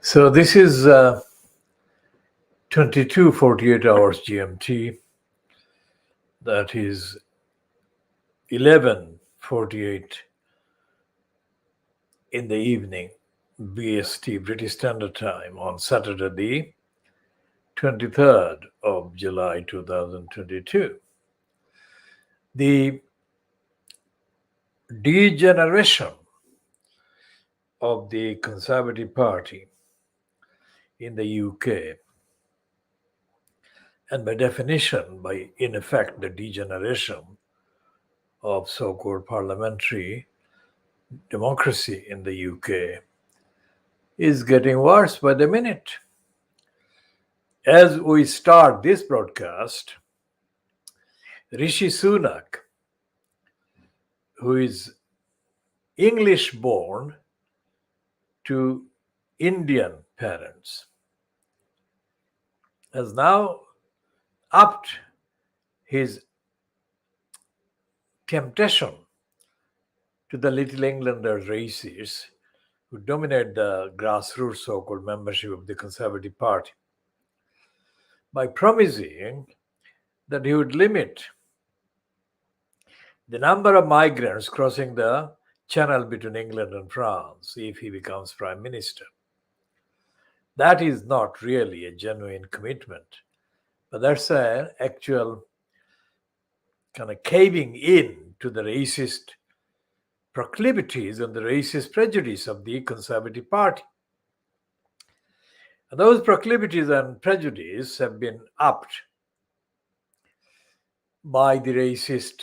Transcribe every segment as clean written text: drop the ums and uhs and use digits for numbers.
So this is 22:48 hours GMT. That is 11:48 in the evening, BST, British Standard Time, on Saturday, the 23rd of July 2022. The degeneration of the Conservative Party in the UK, and by definition, in effect, the degeneration of so-called parliamentary democracy in the UK, is getting worse by the minute. As we start this broadcast, Rishi Sunak, who is English born to Indian parents, has now upped his temptation to the Little Englanders races who dominate the grassroots so-called membership of the Conservative Party by promising that he would limit the number of migrants crossing the channel between England and France if he becomes Prime Minister. That is not really a genuine commitment, but that's an actual kind of caving in to the racist proclivities and the racist prejudice of the Conservative Party. And those proclivities and prejudice have been upped by the racist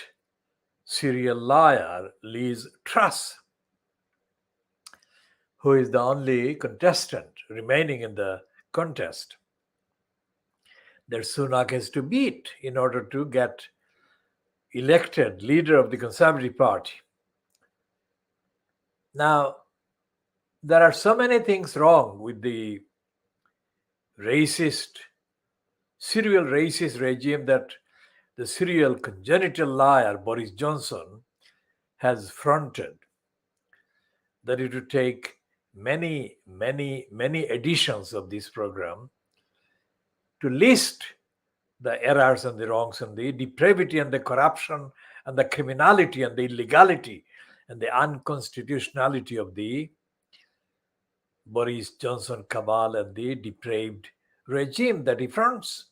serial liar Liz Truss, who is the only contestant remaining in the contest that Sunak has to beat in order to get elected leader of the Conservative Party. Now, there are so many things wrong with the serial racist regime that the serial congenital liar Boris Johnson has fronted, that it would take many editions of this program to list the errors and the wrongs and the depravity and the corruption and the criminality and the illegality and the unconstitutionality of the Boris Johnson cabal and the depraved regime that he fronts.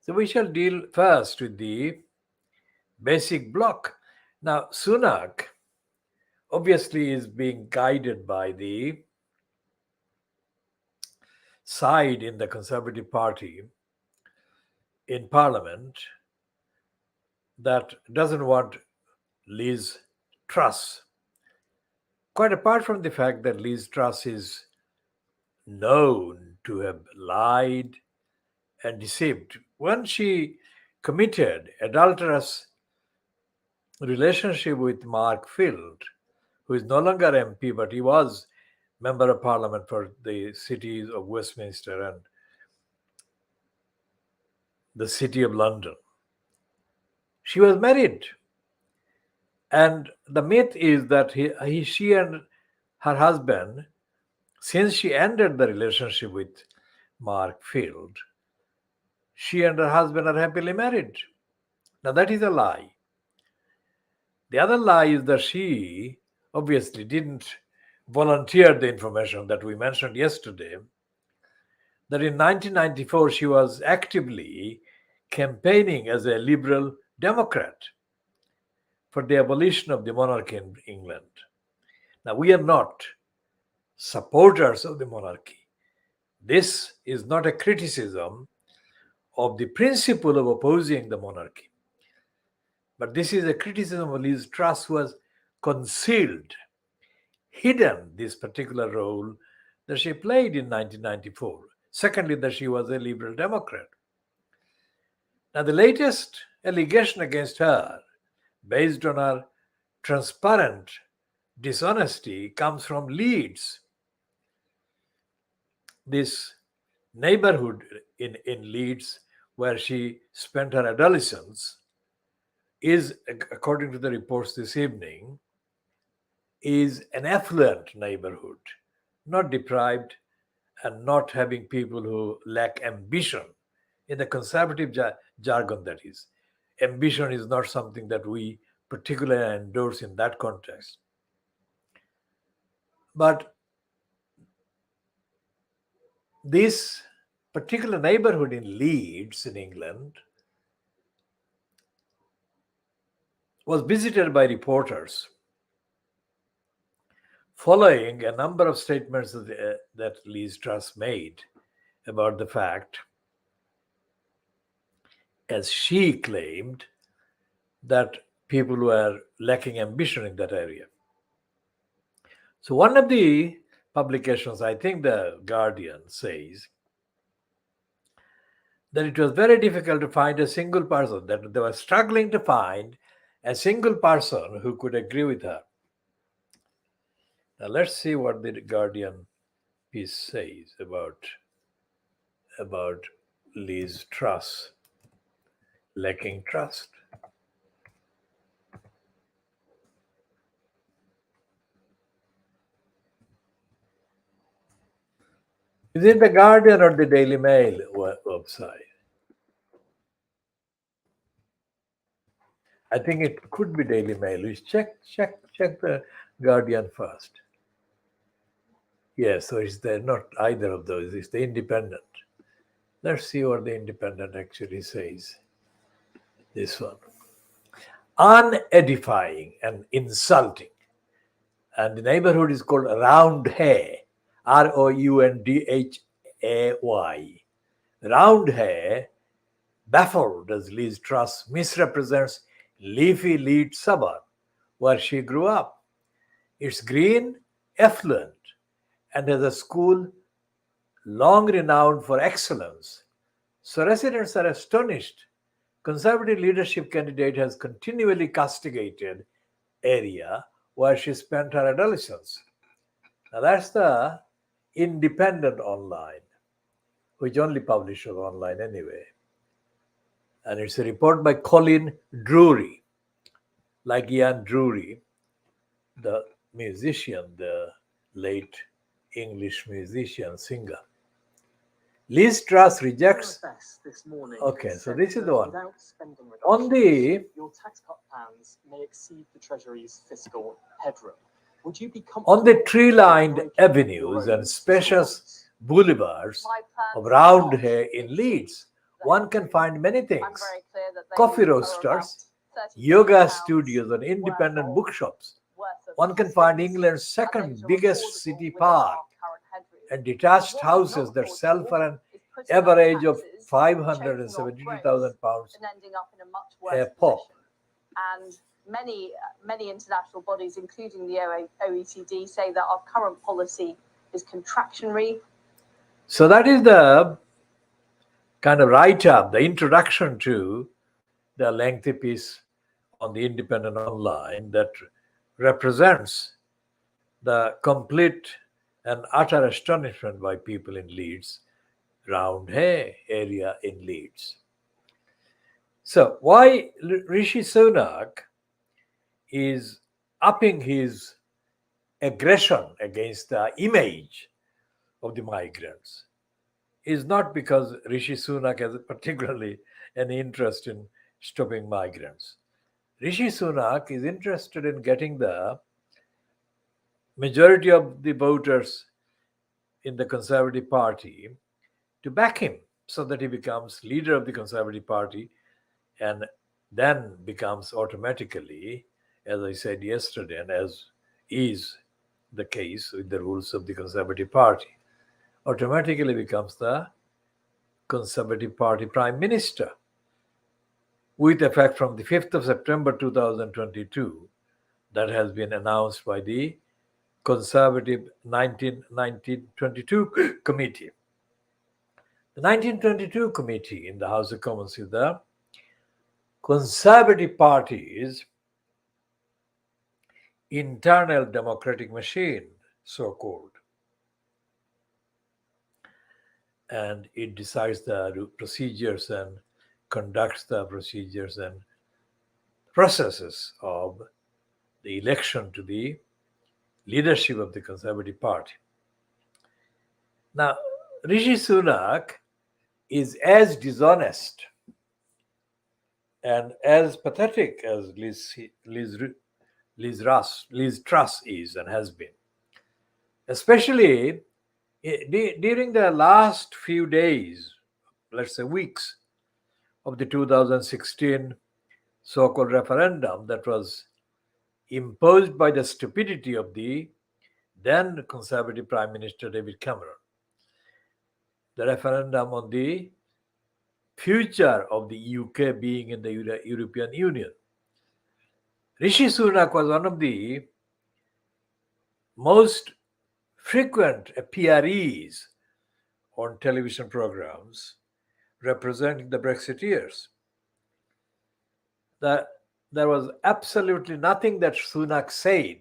So we shall deal first with the basic block. Now, Sunak obviously is being guided by the side in the Conservative Party in Parliament that doesn't want Liz Truss. Quite apart from the fact that Liz Truss is known to have lied and deceived. When she committed adulterous relationship with Mark Field, who is no longer MP, but he was Member of Parliament for the cities of Westminster and the City of London. She was married. And the myth is that she and her husband, since she ended the relationship with Mark Field, she and her husband are happily married. Now that is a lie. The other lie is that she obviously didn't volunteer the information that we mentioned yesterday, that in 1994 she was actively campaigning as a liberal Democrat for the abolition of the monarchy in England. Now, we are not supporters of the monarchy. This is not a criticism of the principle of opposing the monarchy. But this is a criticism of Liz Truss, who has concealed, hidden this particular role that she played in 1994. Secondly, that she was a liberal Democrat. Now, the latest allegation against her, based on her transparent dishonesty, comes from Leeds. This neighborhood in Leeds where she spent her adolescence is, according to the reports this evening, is an affluent neighborhood, not deprived, and not having people who lack ambition. In the conservative jargon, that is, ambition is not something that we particularly endorse in that context. But this particular neighborhood in Leeds, in England, was visited by reporters following a number of statements that Liz Truss made about the fact, as she claimed, that people were lacking ambition in that area. So one of the publications, I think the Guardian, says that it was very difficult to find a single person, that they were struggling to find a single person who could agree with her. Now let's see what the Guardian piece says about Liz Truss lacking trust. Is it the Guardian or the Daily Mail website? I think it could be Daily Mail. We check the Guardian first. Yes, so it's not either of those. It's the Independent. Let's see what the Independent actually says. This one. Unedifying and insulting. And the neighborhood is called Roundhay. Roundhay. Roundhay, baffled as Liz Truss misrepresents leafy Leeds suburb where she grew up. It's green, affluent, and has a school long renowned for excellence. So residents are astonished. Conservative leadership candidate has continually castigated area where she spent her adolescence. Now that's the Independent Online, which only publishes online anyway. And it's a report by Colin Drury, like Ian Drury, the musician, the late English musician, singer. Liz Truss rejects. Okay, so this is the one. On the your tax cut plans may exceed the Treasury's fiscal headroom. Would you be on the tree-lined avenues and spacious boulevards of Roundhay in Leeds, one can find many things: coffee roasters, yoga studios, and independent bookshops. One can find England's second biggest city park and detached houses that sell for an average of £572,000 a pop. And many international bodies, including the OECD, say that our current policy is contractionary. So that is the kind of write-up, the introduction to the lengthy piece on the Independent Online that represents the complete and utter astonishment by people in Leeds, Roundhay area in Leeds. So why Rishi Sunak is upping his aggression against the image of the migrants is not because Rishi Sunak has particularly an interest in stopping migrants. Rishi Sunak is interested in getting the majority of the voters in the Conservative Party to back him so that he becomes leader of the Conservative Party and then becomes automatically, as I said yesterday, and as is the case with the rules of the Conservative Party, automatically becomes the Conservative Party Prime Minister with effect from the 5th of September 2022 that has been announced by the Conservative 1922 Committee. The 1922 Committee in the House of Commons is the Conservative Party's internal democratic machine, so-called. And it decides the procedures and conducts the procedures and processes of the election to the leadership of the Conservative Party. Now, Rishi Sunak is as dishonest and as pathetic as Liz Truss is and has been, especially during the last few days, let's say weeks, of the 2016 so called referendum that was imposed by the stupidity of the then Conservative Prime Minister David Cameron. The referendum on the future of the UK being in the European Union. Rishi Sunak was one of the most frequent appearees on television programs representing the Brexiteers. There was absolutely nothing that Sunak said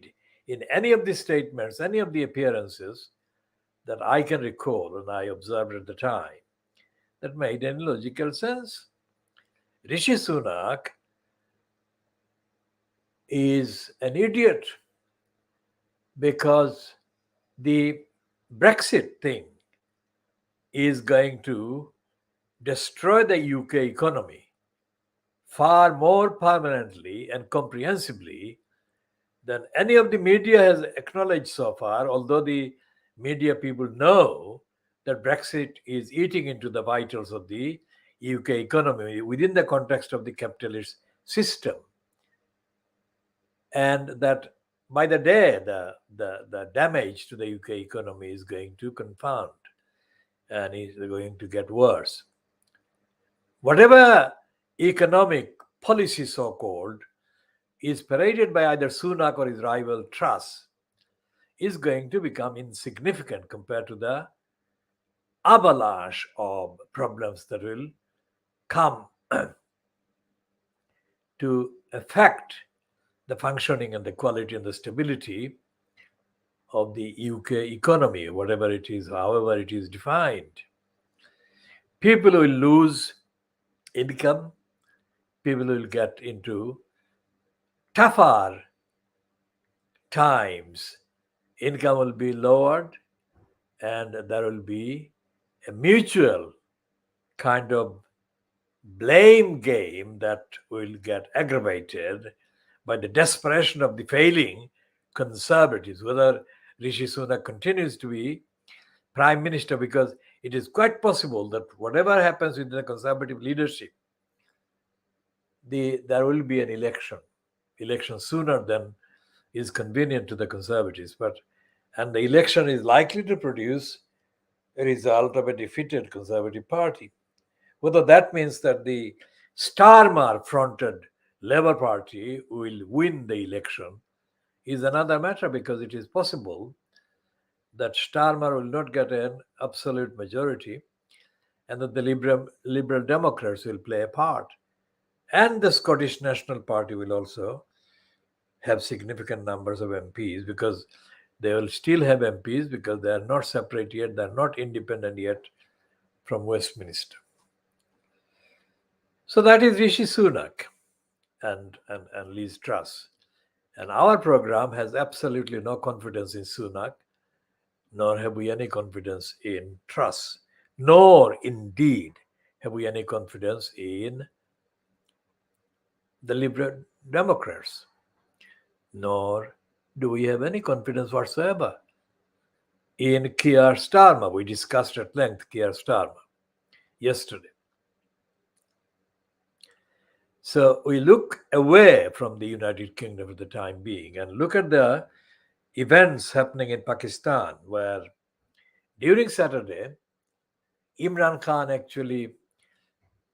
in any of the statements, any of the appearances that I can recall and I observed at the time that made any logical sense. Rishi Sunak is an idiot because the Brexit thing is going to destroy the UK economy far more permanently and comprehensively than any of the media has acknowledged so far, although the media people know that Brexit is eating into the vitals of the UK economy within the context of the capitalist system. And that by the day, the damage to the UK economy is going to confound and is going to get worse. Whatever economic policy, so called, is paraded by either Sunak or his rival Truss, is going to become insignificant compared to the avalanche of problems that will come to affect the functioning and the quality and the stability of the UK economy, whatever it is, however it is defined. People will lose income, people will get into tougher times, income will be lowered, and there will be a mutual kind of blame game that will get aggravated by the desperation of the failing conservatives, whether Rishi Sunak continues to be prime minister, because it is quite possible that whatever happens with the conservative leadership, there will be an election sooner than is convenient to the conservatives. And the election is likely to produce a result of a defeated Conservative Party. Whether that means that the Starmer-fronted Labour Party will win the election is another matter, because it is possible that Starmer will not get an absolute majority and that the Liberal Democrats will play a part. And the Scottish National Party will also have significant numbers of MPs, because they will still have MPs because they are not separate yet, they are not independent yet from Westminster. So that is Rishi Sunak and Liz Truss. And our program has absolutely no confidence in Sunak, nor have we any confidence in Truss, nor indeed have we any confidence in the Liberal Democrats, nor do we have any confidence whatsoever in Keir Starmer. We discussed at length Keir Starmer yesterday. So we look away from the United Kingdom for the time being and look at the events happening in Pakistan, where during Saturday, Imran Khan actually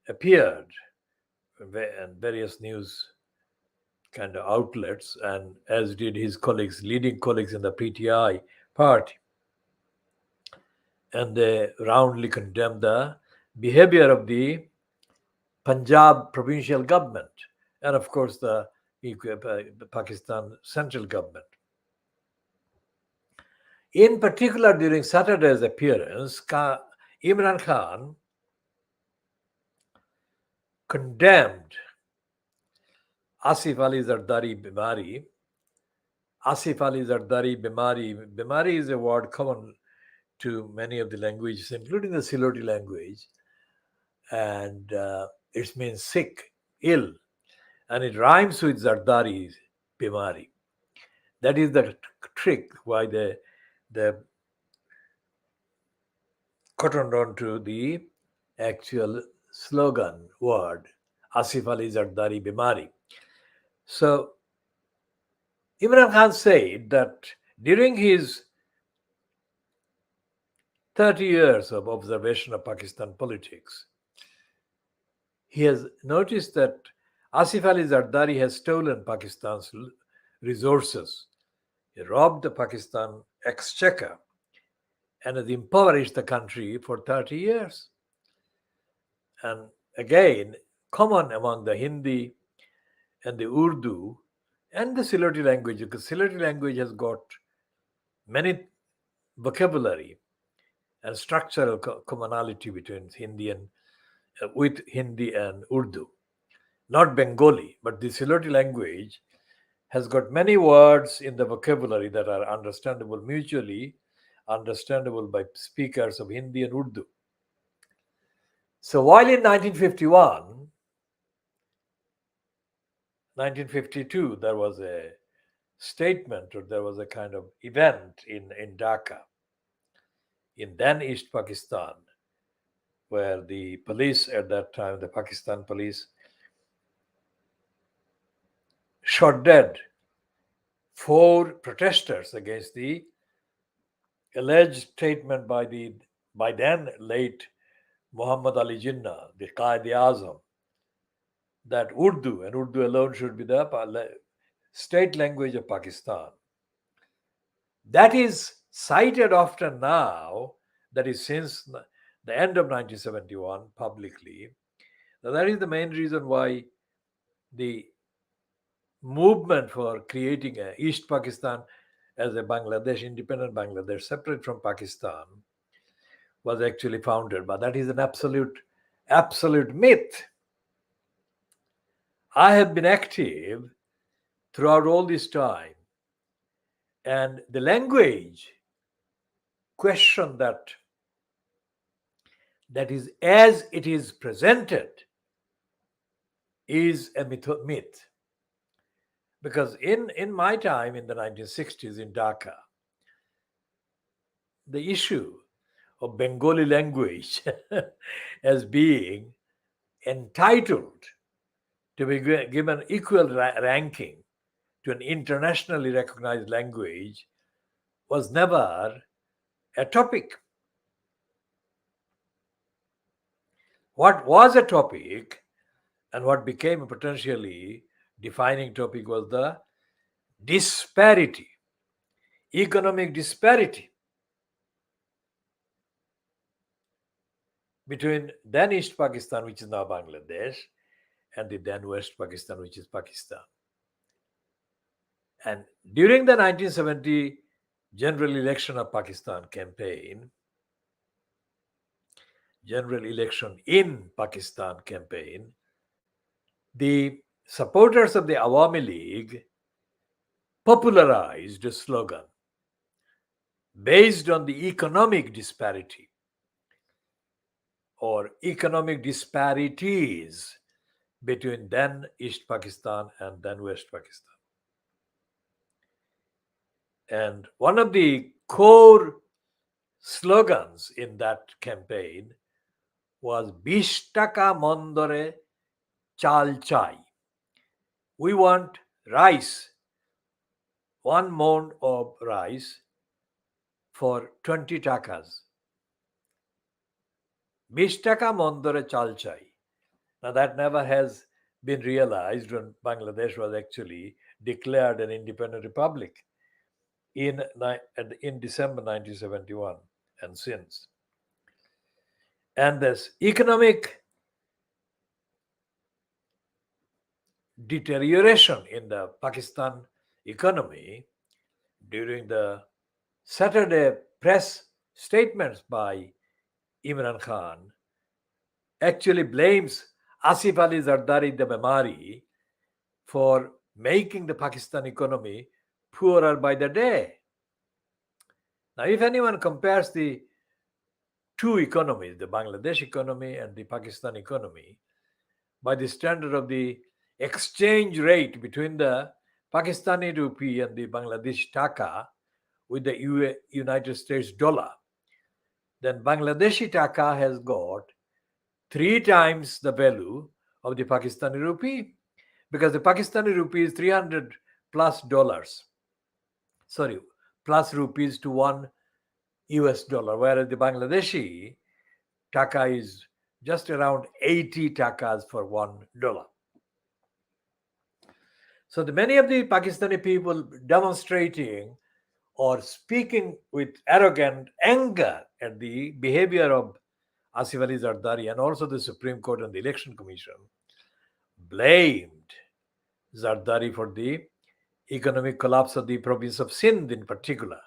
appeared in various news kind of outlets, and as did his colleagues, leading colleagues in the PTI party. And they roundly condemned the behavior of the Punjab provincial government and, of course, the Pakistan central government. In particular, during Saturday's appearance, Imran Khan condemned Asif Ali Zardari Bimari. Asif Ali Zardari Bimari. Bimari is a word common to many of the languages, including the Siloti language, and it means sick, ill, and it rhymes with Zardari, Bimari. That is the trick why the cottoned on to the actual slogan word, Asif Ali Zardari Bimari. So Imran Khan said that during his 30 years of observation of Pakistan politics, he has noticed that Asif Ali Zardari has stolen Pakistan's resources. He robbed the Pakistan exchequer and has impoverished the country for 30 years. And again, common among the Hindi and the Urdu and the Siloti language, because Siloti language has got many vocabulary and structural commonality between Hindi and with Hindi and Urdu. Not Bengali, but the Siloti language has got many words in the vocabulary that are understandable, mutually understandable by speakers of Hindi and Urdu. So while in 1952, there was a statement or there was a kind of event in Dhaka, in then East Pakistan, where the police at that time, the Pakistan police, shot dead 4 protesters against the alleged statement by then late Muhammad Ali Jinnah, the Qaid-e-Azam, that Urdu and Urdu alone should be the state language of Pakistan. That is cited often now, that is since the end of 1971 publicly. Now that is the main reason why the movement for creating a East Pakistan as a Bangladesh, independent Bangladesh, separate from Pakistan, was actually founded. But that is an absolute myth. I have been active throughout all this time, and the language question that is as it is presented is a myth. Because in my time in the 1960s in Dhaka, the issue of Bengali language as being entitled to be given equal ranking to an internationally recognized language was never a topic. What was a topic and what became a potentially defining topic was the disparity, economic disparity between then East Pakistan, which is now Bangladesh, and the then West Pakistan, which is Pakistan. And during the 1970 general election of Pakistan campaign, general election in Pakistan campaign, the supporters of the Awami League popularized a slogan based on the economic disparity or economic disparities between then East Pakistan and then West Pakistan. And one of the core slogans in that campaign was Bishtaka Mondore Chal Chai. We want rice, 1 mon of rice for 20 takas. Bishtaka Mondore Chal Chai. Now that never has been realized when Bangladesh was actually declared an independent republic in December 1971 and since. And this economic deterioration in the Pakistan economy during the Saturday press statements by Imran Khan actually blames Asif Ali Zardari the Bemari for making the Pakistan economy poorer by the day. Now, if anyone compares the two economies, the Bangladesh economy and the Pakistan economy, by the standard of the exchange rate between the Pakistani rupee and the Bangladesh taka with the United States dollar, then Bangladeshi taka has got 3 times the value of the Pakistani rupee, because the Pakistani rupee is 300 plus dollars, sorry, plus rupees to one US dollar, whereas the Bangladeshi taka is just around 80 takas for $1. So many of the Pakistani people demonstrating or speaking with arrogant anger at the behavior of Asif Ali Zardari and also the Supreme Court and the Election Commission blamed Zardari for the economic collapse of the province of Sindh in particular.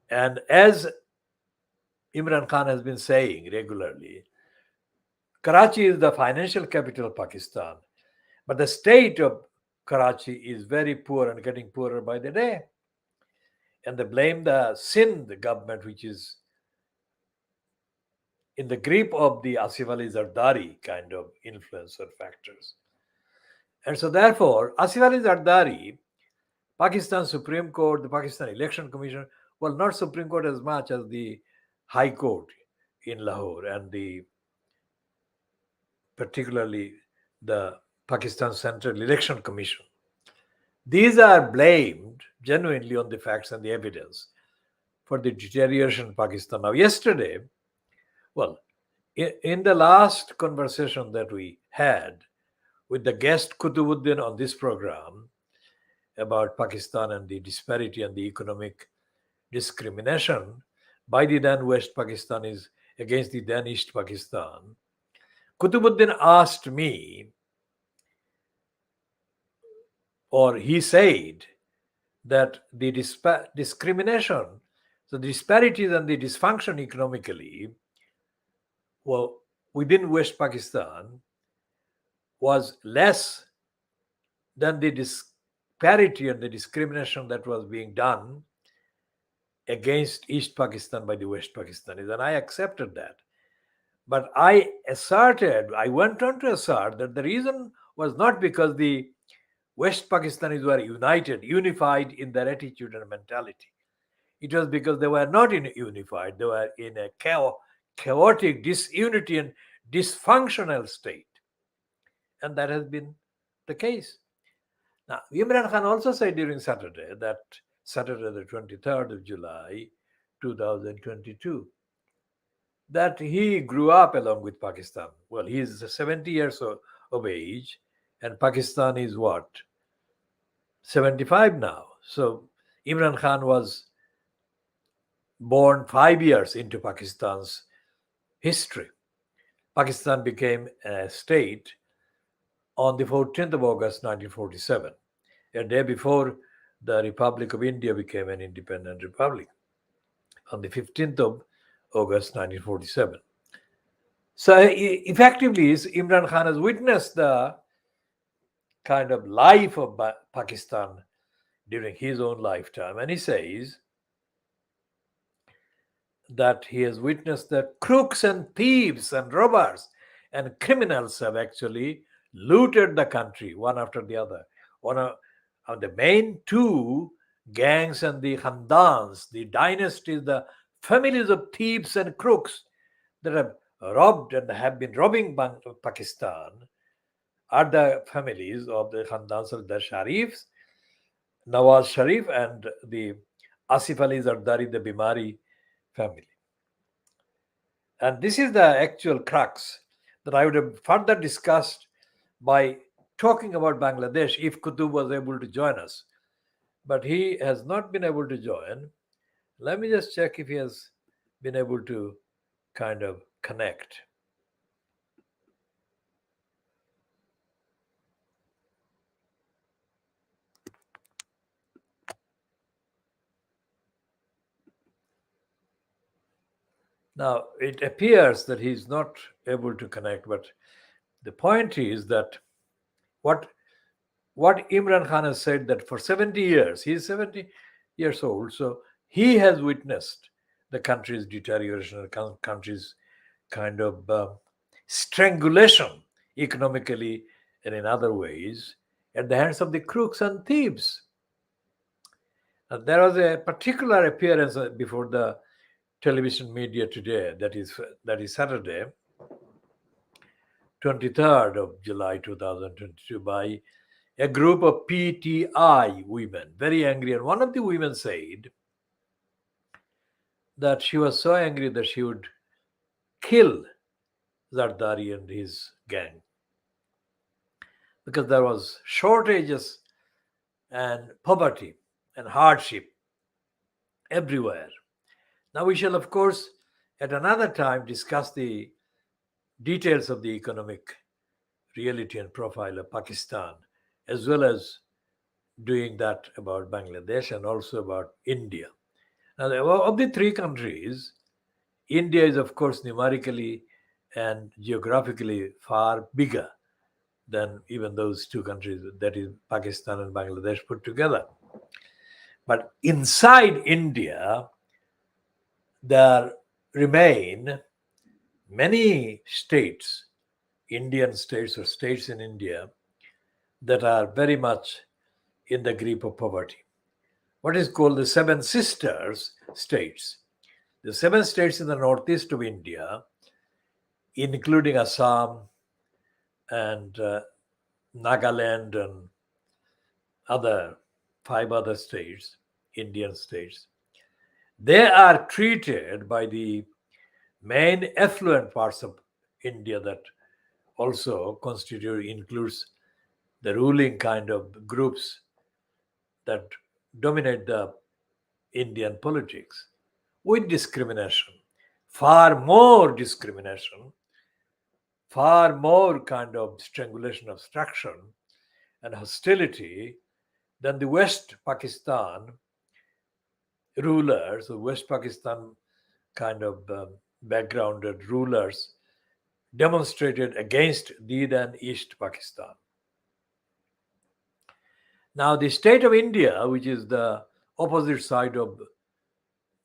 And as Imran Khan has been saying regularly, Karachi is the financial capital of Pakistan, but the state of Karachi is very poor and getting poorer by the day. And they blame the Sindh government, which is in the grip of the Asif Ali Zardari kind of influencer factors. And so, therefore, Asif Ali Zardari, Pakistan Supreme Court, the Pakistan Election Commission, well, not Supreme Court as much as the High Court in Lahore and the particularly the Pakistan Central Election Commission. These are blamed genuinely on the facts and the evidence for the deterioration in Pakistan. Now, yesterday, well, in the last conversation that we had with the guest Kutubuddin on this program about Pakistan and the disparity and the economic discrimination by the then West Pakistanis against the then East Pakistan, Kutubuddin asked me, or he said, that the discrimination, the disparities and the dysfunction economically, well, within West Pakistan was less than the disparity and the discrimination that was being done against East Pakistan by the West Pakistanis. And I accepted that. But I went on to assert that the reason was not because the West Pakistanis were unified in their attitude and mentality. It was because they were not unified. They were in a chaotic disunity and dysfunctional state. And that has been the case. Now, Imran Khan also said during Saturday, the 23rd of July, 2022, that he grew up along with Pakistan. Well, he is 70 years of age, and Pakistan is what? 75 now. So Imran Khan was born 5 years into Pakistan's history. Pakistan became a state on the 14th of August 1947, a day before the Republic of India became an independent republic, on the 15th of August 1947. So effectively, Imran Khan has witnessed the kind of life of Pakistan during his own lifetime. And he says that he has witnessed that crooks and thieves and robbers and criminals have actually looted the country one after the other. One of the main two gangs and the khandans, the dynasties, the families of thieves and crooks that have robbed and have been robbing Pakistan are the families of the khandans of the Sharifs, Nawaz Sharif, and the Asif Ali Zardari, the Bimari family. And this is the actual crux that I would have further discussed by talking about Bangladesh if Kutub was able to join us. But he has not been able to join. Let me just check if he has been able to kind of connect. Now, it appears that he's not able to connect, but the point is that what Imran Khan has said, that for 70 years, he's 70 years old, so He has witnessed the country's deterioration, the country's kind of strangulation economically and in other ways at the hands of the crooks and thieves. There was a particular appearance before the television media today, that is Saturday, 23rd of July 2022, by a group of PTI women, very angry. And one of the women said that she was so angry that she would kill Zardari and his gang because there was shortages and poverty and hardship everywhere. Now we shall, of course, at another time discuss the details of the economic reality and profile of Pakistan, as well as doing that about Bangladesh and also about India. Now, of the three countries, India is, of course, numerically and geographically far bigger than even those two countries, that is Pakistan and Bangladesh put together. But inside India, there remain many states, Indian states or states in India, that are very much in the grip of poverty. What is called the Seven Sisters states. The seven states in the northeast of India, including Assam and Nagaland and five other states, Indian states, they are treated by the main affluent parts of India that also includes the ruling kind of groups that dominate the Indian politics, with discrimination, far more discrimination, far more kind of strangulation, obstruction, and hostility than the West Pakistan rulers, the West Pakistan kind of backgrounded rulers demonstrated against the then East Pakistan. Now, the state of India, which is the opposite side of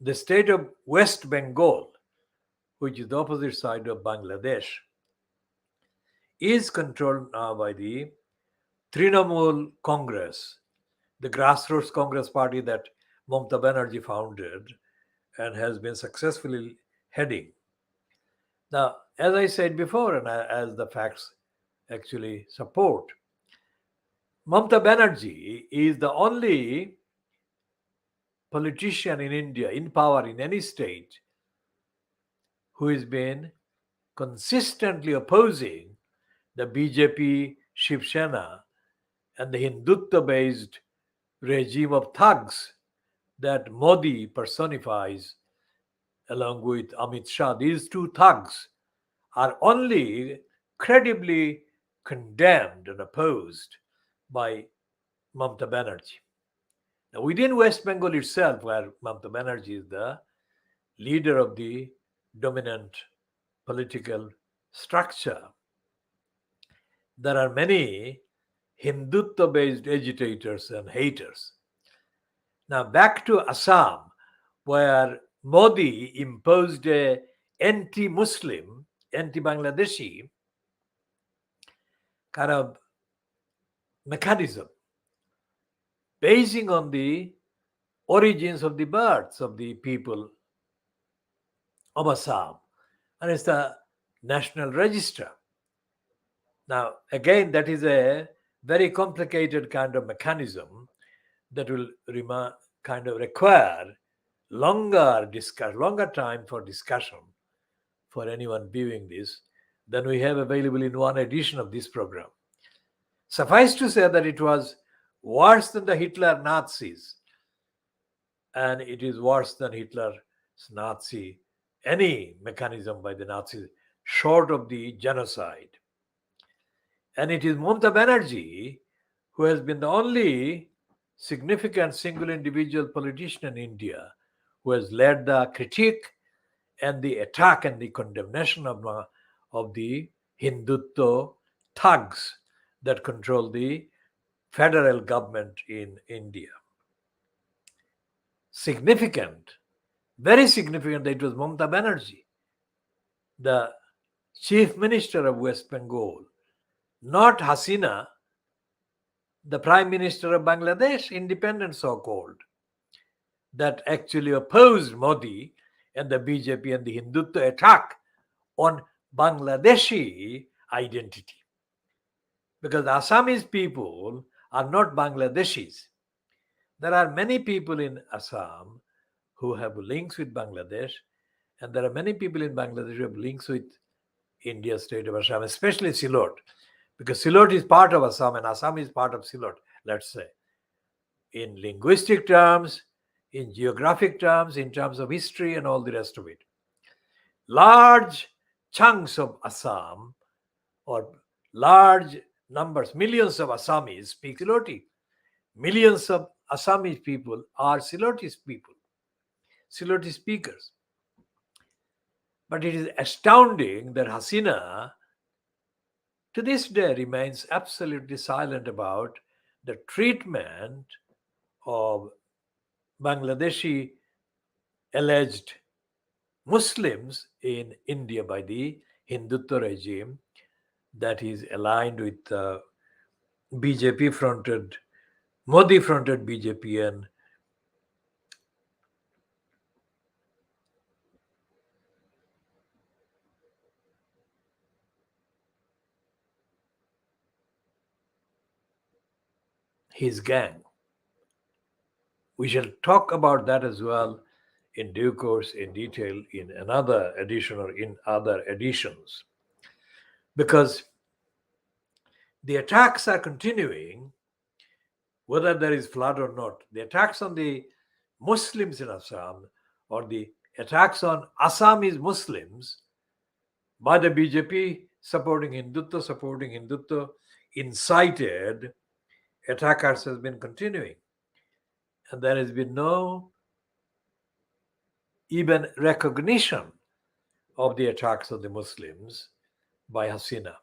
the state of West Bengal, which is the opposite side of Bangladesh, is controlled now by the Trinamool Congress, the grassroots Congress party that Mamata Banerjee founded and has been successfully heading. Now, as I said before, and as the facts actually support, Mamata Banerjee is the only politician in India, in power in any state, who has been consistently opposing the BJP, Shiv Sena, and the Hindutva-based regime of thugs that Modi personifies along with Amit Shah. These two thugs are only credibly condemned and opposed by Mamata Banerjee. Now, within West Bengal itself, where Mamata Banerjee is the leader of the dominant political structure, there are many Hindutva-based agitators and haters. Now, back to Assam, where Modi imposed a anti-Muslim, anti-Bangladeshi kind of mechanism basing on the origins of the births of the people of Assam, and it's the National Register. Now, again, that is a very complicated kind of mechanism that will kind of require longer time for discussion for anyone viewing this than we have available in one edition of this program. Suffice to say that it was worse than the Hitler Nazis, and it is worse than Hitler's Nazi, any mechanism by the Nazis, short of the genocide. And it is Mamata Banerjee who has been the only significant single individual politician in India who has led the critique and the attack and the condemnation of the Hindutva thugs that control the federal government in India. significant, very significant, that it was Mamata Banerjee, the chief minister of West Bengal, not Hasina, the prime minister of Bangladesh, independent so-called, that actually opposed Modi and the BJP and the Hindutva attack on Bangladeshi identity. Because the Assamese people are not Bangladeshis. There are many people in Assam who have links with Bangladesh, and there are many people in Bangladesh who have links with India state of Assam, especially Silot, because Silot is part of Assam and Assam is part of Silot, let's say, in linguistic terms, in geographic terms, in terms of history and all the rest of it. Large chunks of Assam, or large numbers, millions of Assamese speak Siloti. Millions of Assamese people are Siloti people, Siloti speakers. But it is astounding that Hasina, to this day, remains absolutely silent about the treatment of Bangladeshi alleged Muslims in India by the Hindutva regime that is aligned with BJP fronted, Modi fronted BJP and his gang. We shall talk about that as well in due course, in detail, in another edition or in other editions. Because the attacks are continuing, whether there is flood or not. The attacks on the Muslims in Assam or the attacks on Assamese Muslims by the BJP supporting Hindutva, incited attackers has been continuing. And there has been no even recognition of the attacks on the Muslims by Hasina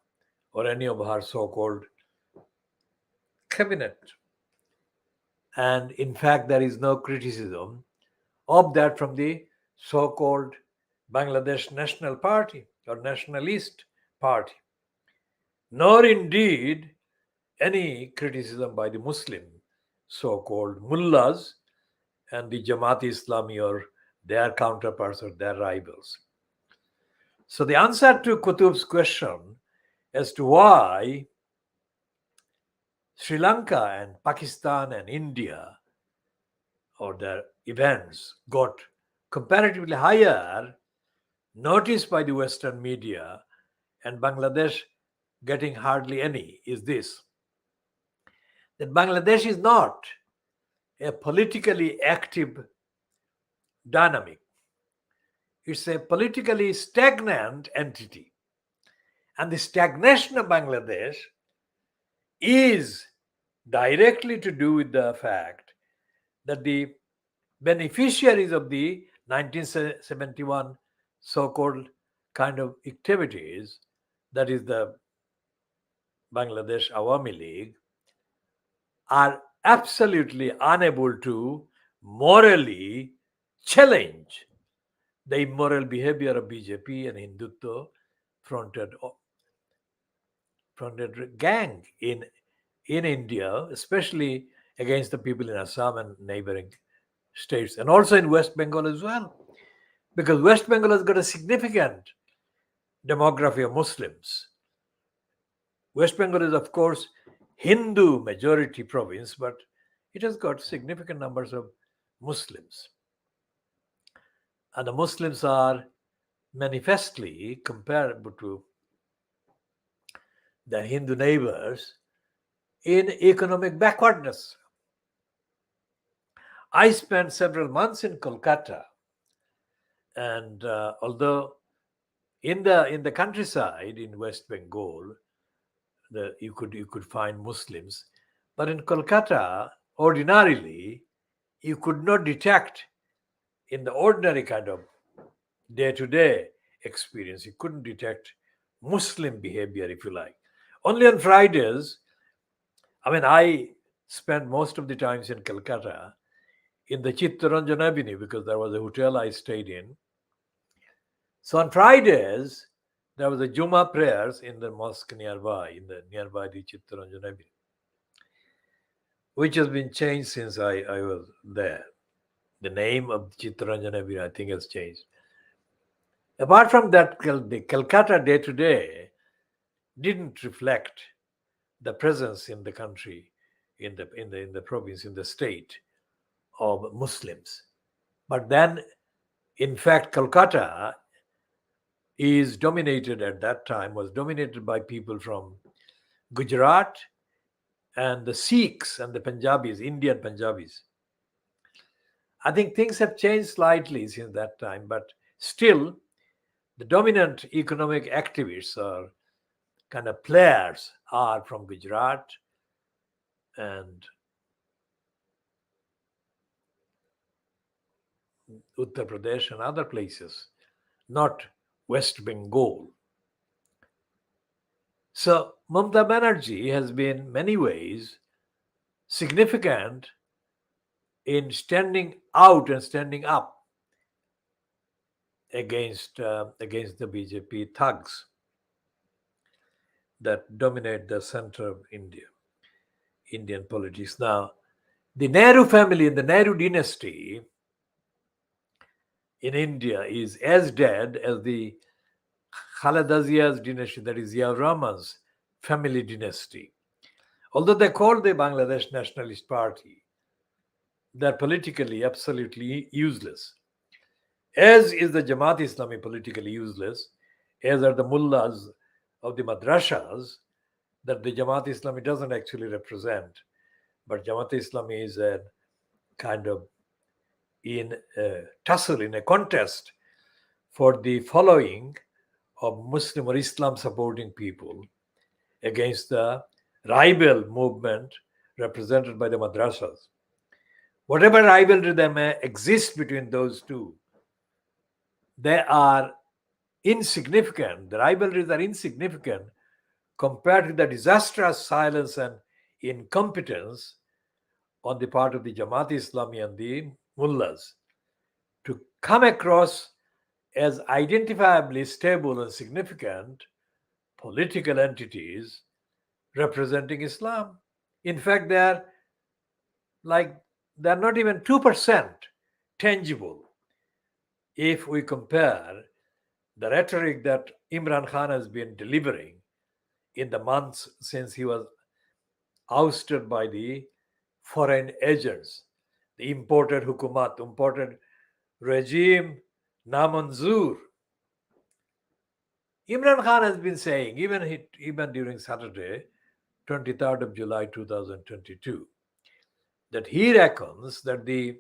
or any of her so-called cabinet. And in fact, there is no criticism of that from the so-called Bangladesh National Party or Nationalist Party, nor indeed any criticism by the Muslim so-called mullahs and the Jamaat Islami or their counterparts or their rivals. So the answer to Qutub's question as to why Sri Lanka and Pakistan and India or their events got comparatively higher notice by the Western media and Bangladesh getting hardly any is this: that Bangladesh is not a politically active dynamic. It's a politically stagnant entity. And the stagnation of Bangladesh is directly to do with the fact that the beneficiaries of the 1971 so-called kind of activities, that is the Bangladesh Awami League, are absolutely unable to morally challenge the immoral behavior of BJP and Hindutva fronted gang in India, especially against the people in Assam and neighboring states, and also in West Bengal as well, because West Bengal has got a significant demography of Muslims. West Bengal is, of course, Hindu majority province, but it has got significant numbers of Muslims. And the Muslims are manifestly comparable to their Hindu neighbors in economic backwardness. I spent several months in Kolkata, and although in the countryside in West Bengal, you could find Muslims, but in Kolkata, ordinarily, you could not detect in the ordinary kind of day-to-day experience, you couldn't detect Muslim behavior, if you like. Only on Fridays, I spent most of the times in Calcutta. in the Chittaranjan Avenue because there was a hotel I stayed in. So on Fridays, there was a Juma prayers in the mosque nearby the Chittaranjan Avenue, which has been changed since I was there. The name of Chittaranjan Avenue, I think, has changed. Apart from that, the Calcutta day to day didn't reflect the presence in the country, in the province, in the state of Muslims. But then, in fact, Calcutta is dominated at that time, was dominated by people from Gujarat and the Sikhs and the Punjabis, Indian Punjabis. I think things have changed slightly since that time, but still, the dominant economic activists or kind of players are from Gujarat and Uttar Pradesh and other places, not West Bengal. So Mamata Banerjee has been in many ways significant in standing out and standing up against the BJP thugs that dominate the center of Indian politics. Now, the Nehru family and the Nehru dynasty in India is as dead as the Khaleda Zia's dynasty, that is Zia Rahman's family dynasty. Although they call the Bangladesh Nationalist Party, they're politically absolutely useless. As is the Jamaat Islami politically useless, as are the mullahs of the madrasas that the Jamaat Islami doesn't actually represent. But Jamaat Islami is a kind of in a tussle, in a contest for the following of Muslim or Islam supporting people against the rival movement represented by the madrasas. Whatever rivalry there may exist between those two, they are insignificant. The rivalries are insignificant compared to the disastrous silence and incompetence on the part of the Jamaat Islami and the mullahs to come across as identifiably stable and significant political entities representing Islam. In fact, they're not even 2% tangible if we compare the rhetoric that Imran Khan has been delivering in the months since he was ousted by the foreign agents, the imported hukumat, imported regime, namanzur. Imran Khan has been saying, even during Saturday, 23rd of July 2022, that he reckons that the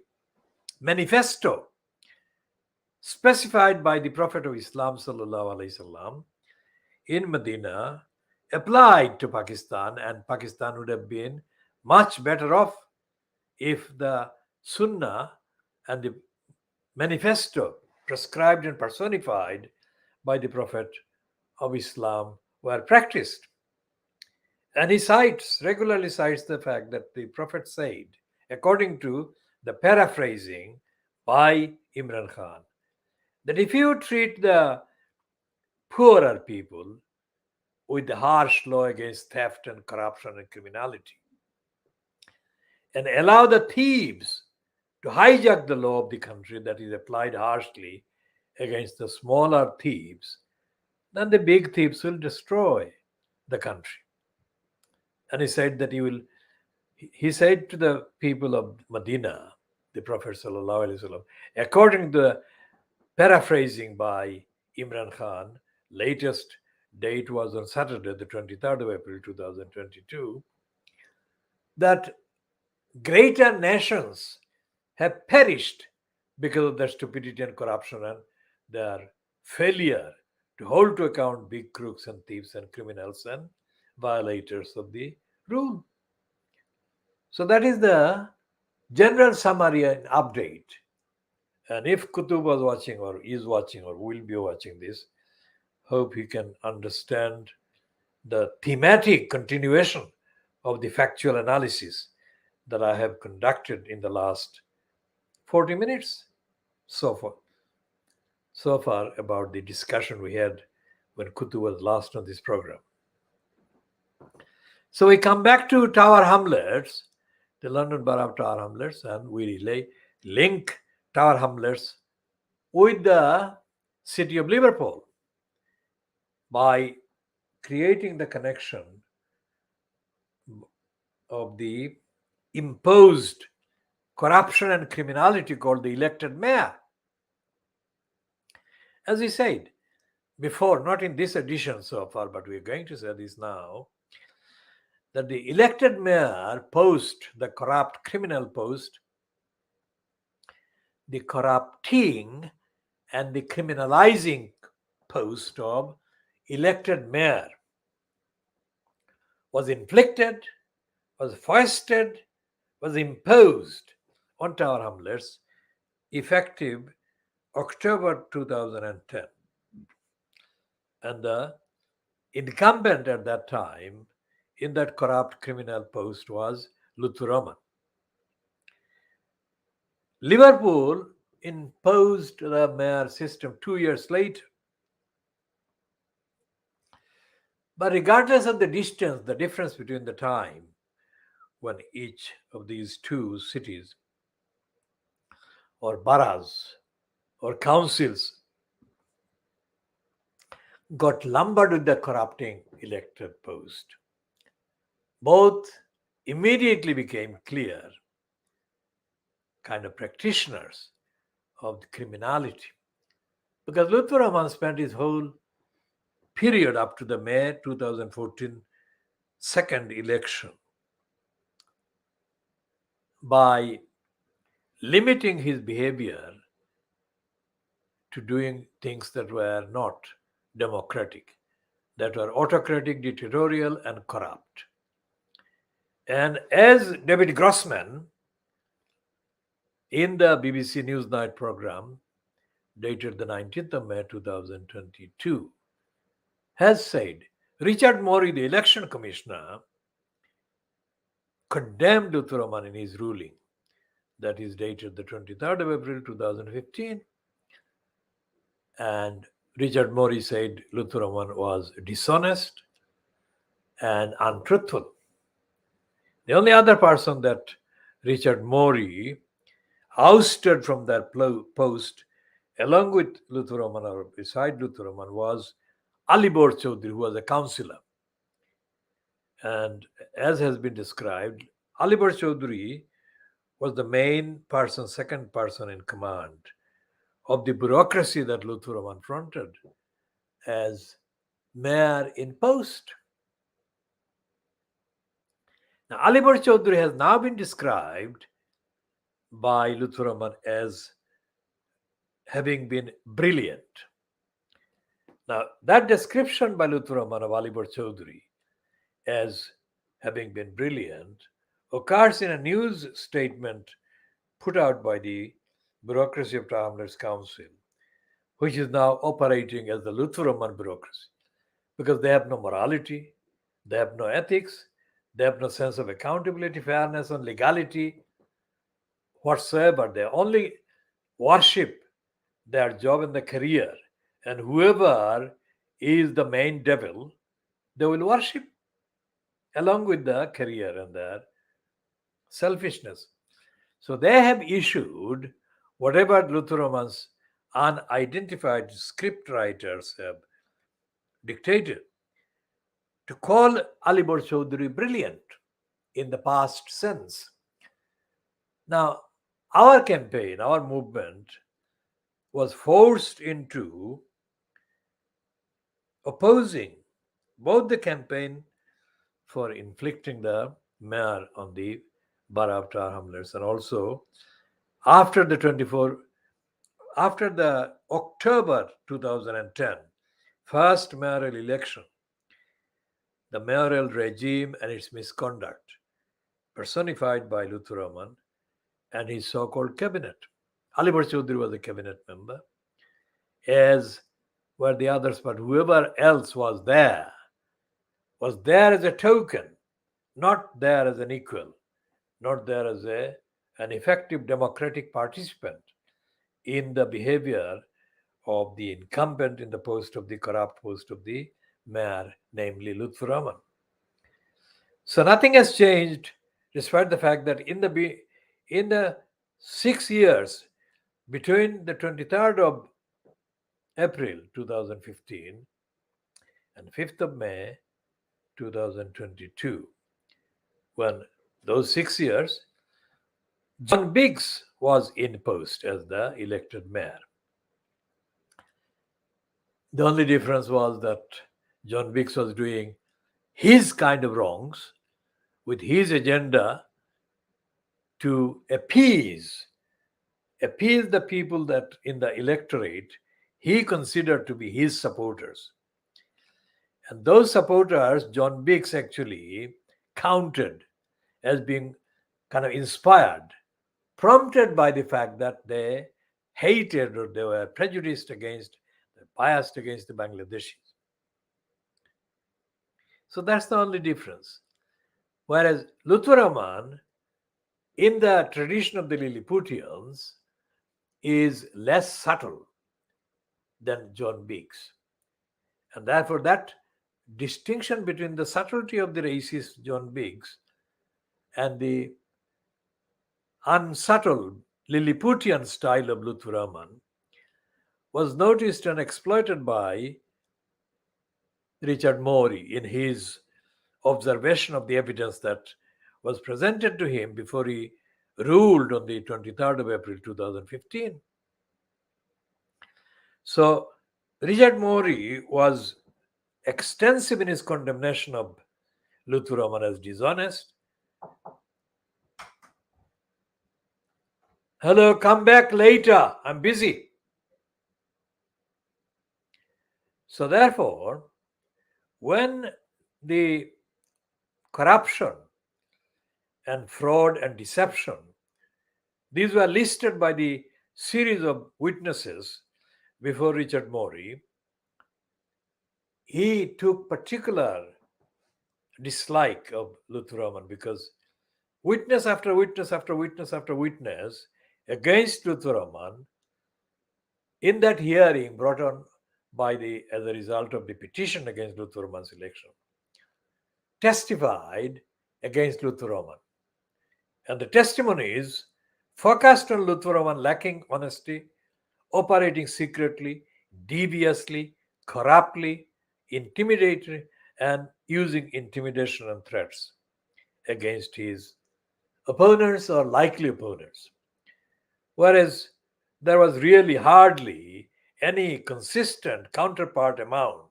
manifesto specified by the Prophet of Islam sallallahu alaihi wasallam in Medina applied to Pakistan, and Pakistan would have been much better off if the Sunnah and the manifesto prescribed and personified by the Prophet of Islam were practiced. And he regularly cites the fact that the Prophet said, according to the paraphrasing by Imran Khan, that if you treat the poorer people with the harsh law against theft and corruption and criminality, and allow the thieves to hijack the law of the country that is applied harshly against the smaller thieves, then the big thieves will destroy the country. And he said that he said to the people of Medina, the Prophet sallallahu alaihi wasallam, according to the paraphrasing by Imran Khan, latest date was on Saturday, the 23rd of April 2022, that greater nations have perished because of their stupidity and corruption and their failure to hold to account big crooks and thieves and criminals and violators of the rule. So that is the general summary and update. And if Kutub was watching or is watching or will be watching this, hope he can understand the thematic continuation of the factual analysis that I have conducted in the last 40 minutes. So far about the discussion we had when Kutu was last on this program. So we come back to Tower Hamlets, the London Borough of Tower Hamlets, and we link Tower Hamlets with the city of Liverpool by creating the connection of the imposed corruption and criminality called the elected mayor. As we said before, not in this edition so far, but we're going to say this now, that the elected mayor post, the corrupt criminal post, the corrupting and the criminalizing post of elected mayor was inflicted, was foisted, was imposed on Tower Hamlets effective October 2010. And the incumbent at that time in that corrupt criminal post was Lutfur Rahman. Liverpool imposed the mayor system 2 years later. But regardless of the distance, the difference between the time when each of these two cities or boroughs or councils got lumbered with the corrupting elected post, both immediately became clear kind of practitioners of the criminality. Because Lutfur Rahman spent his whole period up to the May 2014 second election by limiting his behavior to doing things that were not democratic, that were autocratic, dictatorial, and corrupt. And as David Grossman, in the BBC Newsnight program, dated the 19th of May 2022, has said, Richard Morey, the election commissioner, condemned Lutfur Rahman in his ruling, that is dated the 23rd of April 2015. And Richard Morey said Lutfur Rahman was dishonest and untruthful. The only other person that Richard Morey ousted from that post, along with Lutfur Rahman or beside Lutfur Rahman, was Alibor Chaudhry, who was a councillor. And as has been described, Alibor Chaudhry was the main person, second person in command of the bureaucracy that Lutfur Rahman fronted as mayor in post. Now, Alibor Chaudhry has now been described by Lutfur Rahman as having been brilliant. Now, that description by Lutfur Rahman of Alibor Chaudhry as having been brilliant occurs in a news statement put out by the bureaucracy of Tower Hamlets Council, which is now operating as the Lutfur Rahman bureaucracy, because they have no morality, they have no ethics, they have no sense of accountability, fairness, and legality whatsoever. They only worship their job and the career, and whoever is the main devil, they will worship along with the career and their selfishness. So they have issued whatever Lutfur Rahman's unidentified script writers have dictated to call Alibor Chaudhry brilliant in the past sense. Now, our campaign, our movement was forced into opposing both the campaign for inflicting the mayor on the borough of Tower Hamlets and also after the October 2010 first mayoral election, the mayoral regime and its misconduct personified by Lutfur Rahman and his so-called cabinet. Alibor Chaudhry was a cabinet member, as were the others, but whoever else was there as a token, not there as an equal, not there as an effective democratic participant in the behavior of the incumbent in the post of the corrupt post of the mayor, namely Lutfur Rahman. So nothing has changed, despite the fact that in the 6 years between the 23rd of April 2015 and 5th of May 2022, when those 6 years, John Biggs was in post as the elected mayor. The only difference was that John Biggs was doing his kind of wrongs with his agenda to appease the people that in the electorate he considered to be his supporters. And those supporters, John Biggs actually counted as being kind of inspired, prompted by the fact that they hated or they were prejudiced against, biased against the Bangladeshis. So that's the only difference. Whereas Lutfur Rahman, in the tradition of the Lilliputians, is less subtle than John Biggs. And therefore, that distinction between the subtlety of the racist John Biggs and the unsubtle Lilliputian style of Lutfur Rahman was noticed and exploited by Richard Morey in his observation of the evidence that was presented to him before he ruled on the 23rd of April 2015. So, Richard Morey was extensive in his condemnation of Lutfur Rahman as dishonest. Hello, come back later. I'm busy. So, therefore, when the corruption and fraud and deception, these were listed by the series of witnesses before Richard Morey, he took particular dislike of Lutfur Rahman because witness after witness after witness after witness against Lutfur Rahman in that hearing brought on by as a result of the petition against Lutfur Rahman's election testified against Lutfur Rahman. And the testimonies focused on Lutfur Rahman lacking honesty, operating secretly, deviously, corruptly, intimidating, and using intimidation and threats against his opponents or likely opponents. Whereas there was really hardly any consistent counterpart amount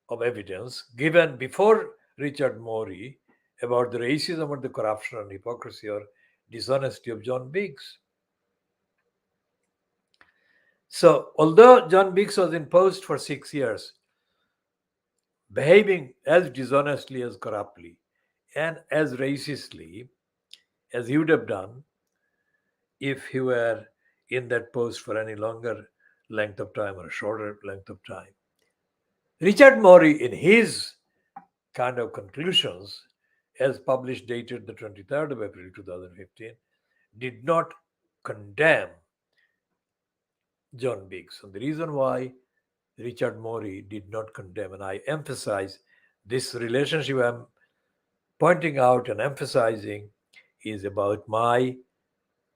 of evidence given before Richard Morey about the racism or the corruption and hypocrisy or dishonesty of John Biggs. So, although John Biggs was in post for 6 years, behaving as dishonestly as corruptly and as racistly as he would have done if he were in that post for any longer length of time or a shorter length of time. Richard Morey, in his kind of conclusions, as published dated the 23rd of April 2015, did not condemn John Biggs. And the reason why Richard Morey did not condemn, and I emphasize this relationship I'm pointing out and emphasizing, is about my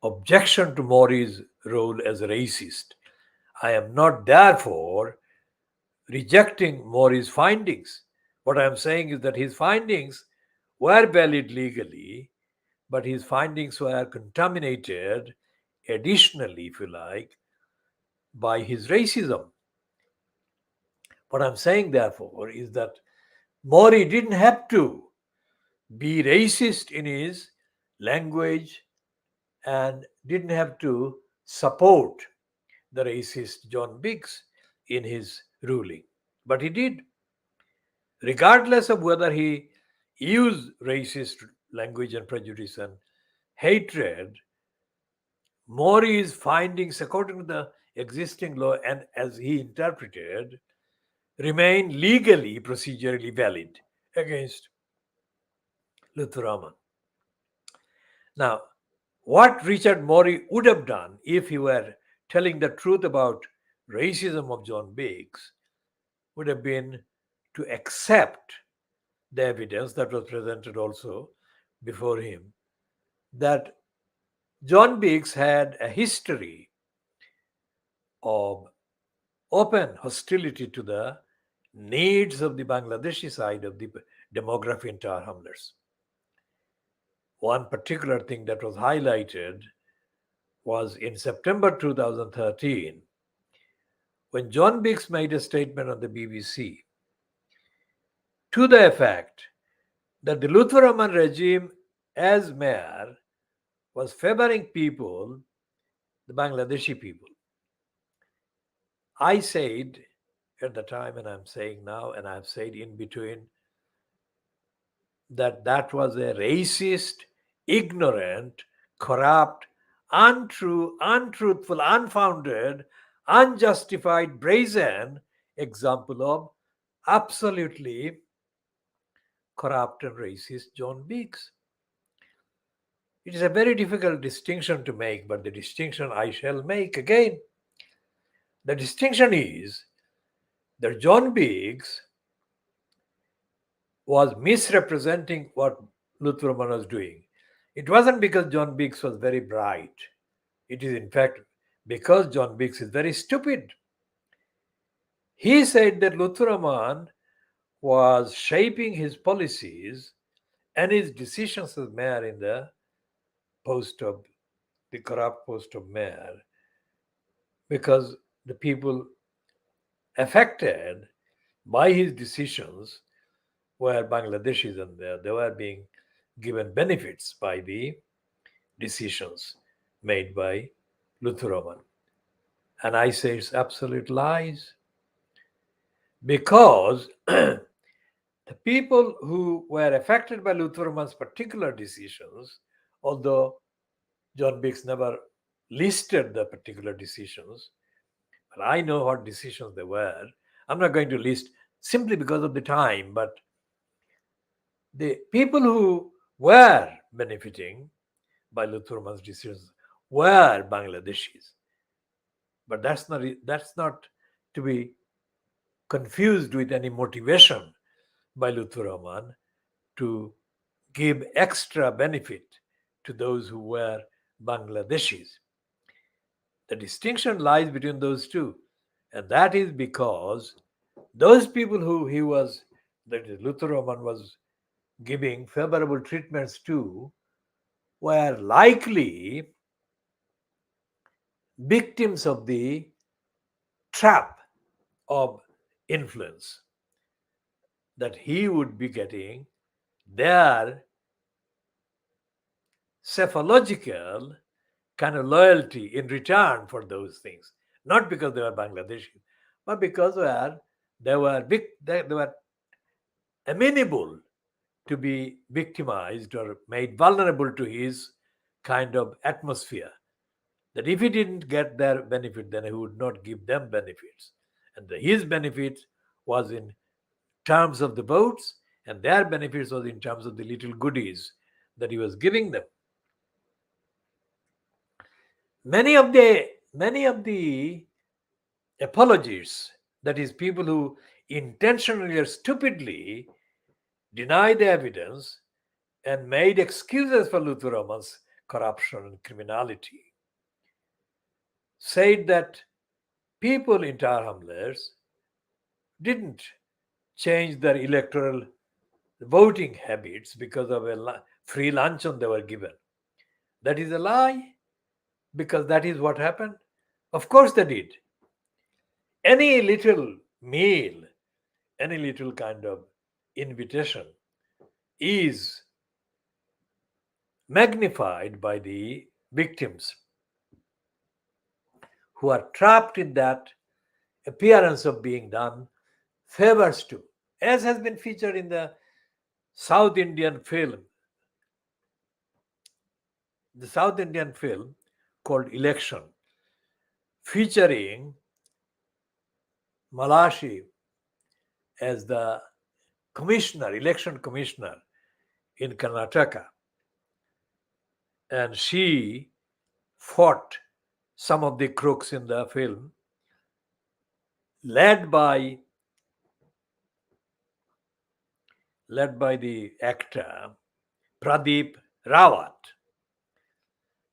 objection to Morey's role as a racist. I am not therefore rejecting Morey's findings. What I am saying is that his findings were valid legally, but his findings were contaminated additionally, if you like, by his racism. What I'm saying, therefore, is that Morey didn't have to be racist in his language and didn't have to support the racist John Biggs in his ruling. But he did. Regardless of whether he used racist language and prejudice and hatred, Morey's findings, according to the existing law and as he interpreted, remain legally, procedurally valid against Lutfur Rahman. Now, What Richard Morey would have done if he were telling the truth about racism of John Biggs would have been to accept the evidence that was presented also before him that John Biggs had a history of open hostility to the needs of the Bangladeshi side of the demography in Tar Hamlets. One particular thing that was highlighted was in September 2013 when John Biggs made a statement on the BBC to the effect that the Lutfur Rahman regime as mayor was favoring people, the Bangladeshi people. I said at the time, and I'm saying now, and I've said in between, that that was a racist, ignorant, corrupt, untrue, untruthful, unfounded, unjustified, brazen example of absolutely corrupt and racist John Biggs. It is a very difficult distinction to make, but the distinction I shall make again. The distinction is that John Biggs was misrepresenting what Lutfur Rahman was doing. It wasn't because John Biggs was very bright. It is, in fact, because John Biggs is very stupid. He said that Lutfur Rahman was shaping his policies and his decisions as mayor in the corrupt post of mayor because the people affected by his decisions were Bangladeshis and they were being given benefits by the decisions made by Lutfur Rahman. And I say it's absolute lies because the people who were affected by Lutfur Rahman's particular decisions, although John Biggs never listed the particular decisions, but I know what decisions they were. I'm not going to list simply because of the time, but the people who were benefiting by Lutfur Rahman's decisions were Bangladeshis. But that's not to be confused with any motivation by Lutfur Rahman to give extra benefit to those who were Bangladeshis. The distinction lies between those two, and that is because those people who Lutfur Rahman was giving favorable treatments to were likely victims of the trap of influence that he would be getting their psephological kind of loyalty in return for those things, not because they were Bangladeshi, but because they were amenable to be victimized or made vulnerable to his kind of atmosphere. That if he didn't get their benefit, then he would not give them benefits. And his benefits was in terms of the votes, and their benefits was in terms of the little goodies that he was giving them. Many of the apologists, that is, people who intentionally or stupidly deny the evidence and made excuses for Lutfur Rahman's corruption and criminality, said that people in Tar Hamlets didn't change their electoral voting habits because of a free luncheon they were given. That is a lie, because that is what happened. Of course they did. Any little meal, any little kind of invitation is magnified by the victims who are trapped in that appearance of being done favors to, as has been featured in the South Indian film called Election, featuring Malashi as the election commissioner in Karnataka. and she fought some of the crooks in the film, led by the actor Pradeep Rawat.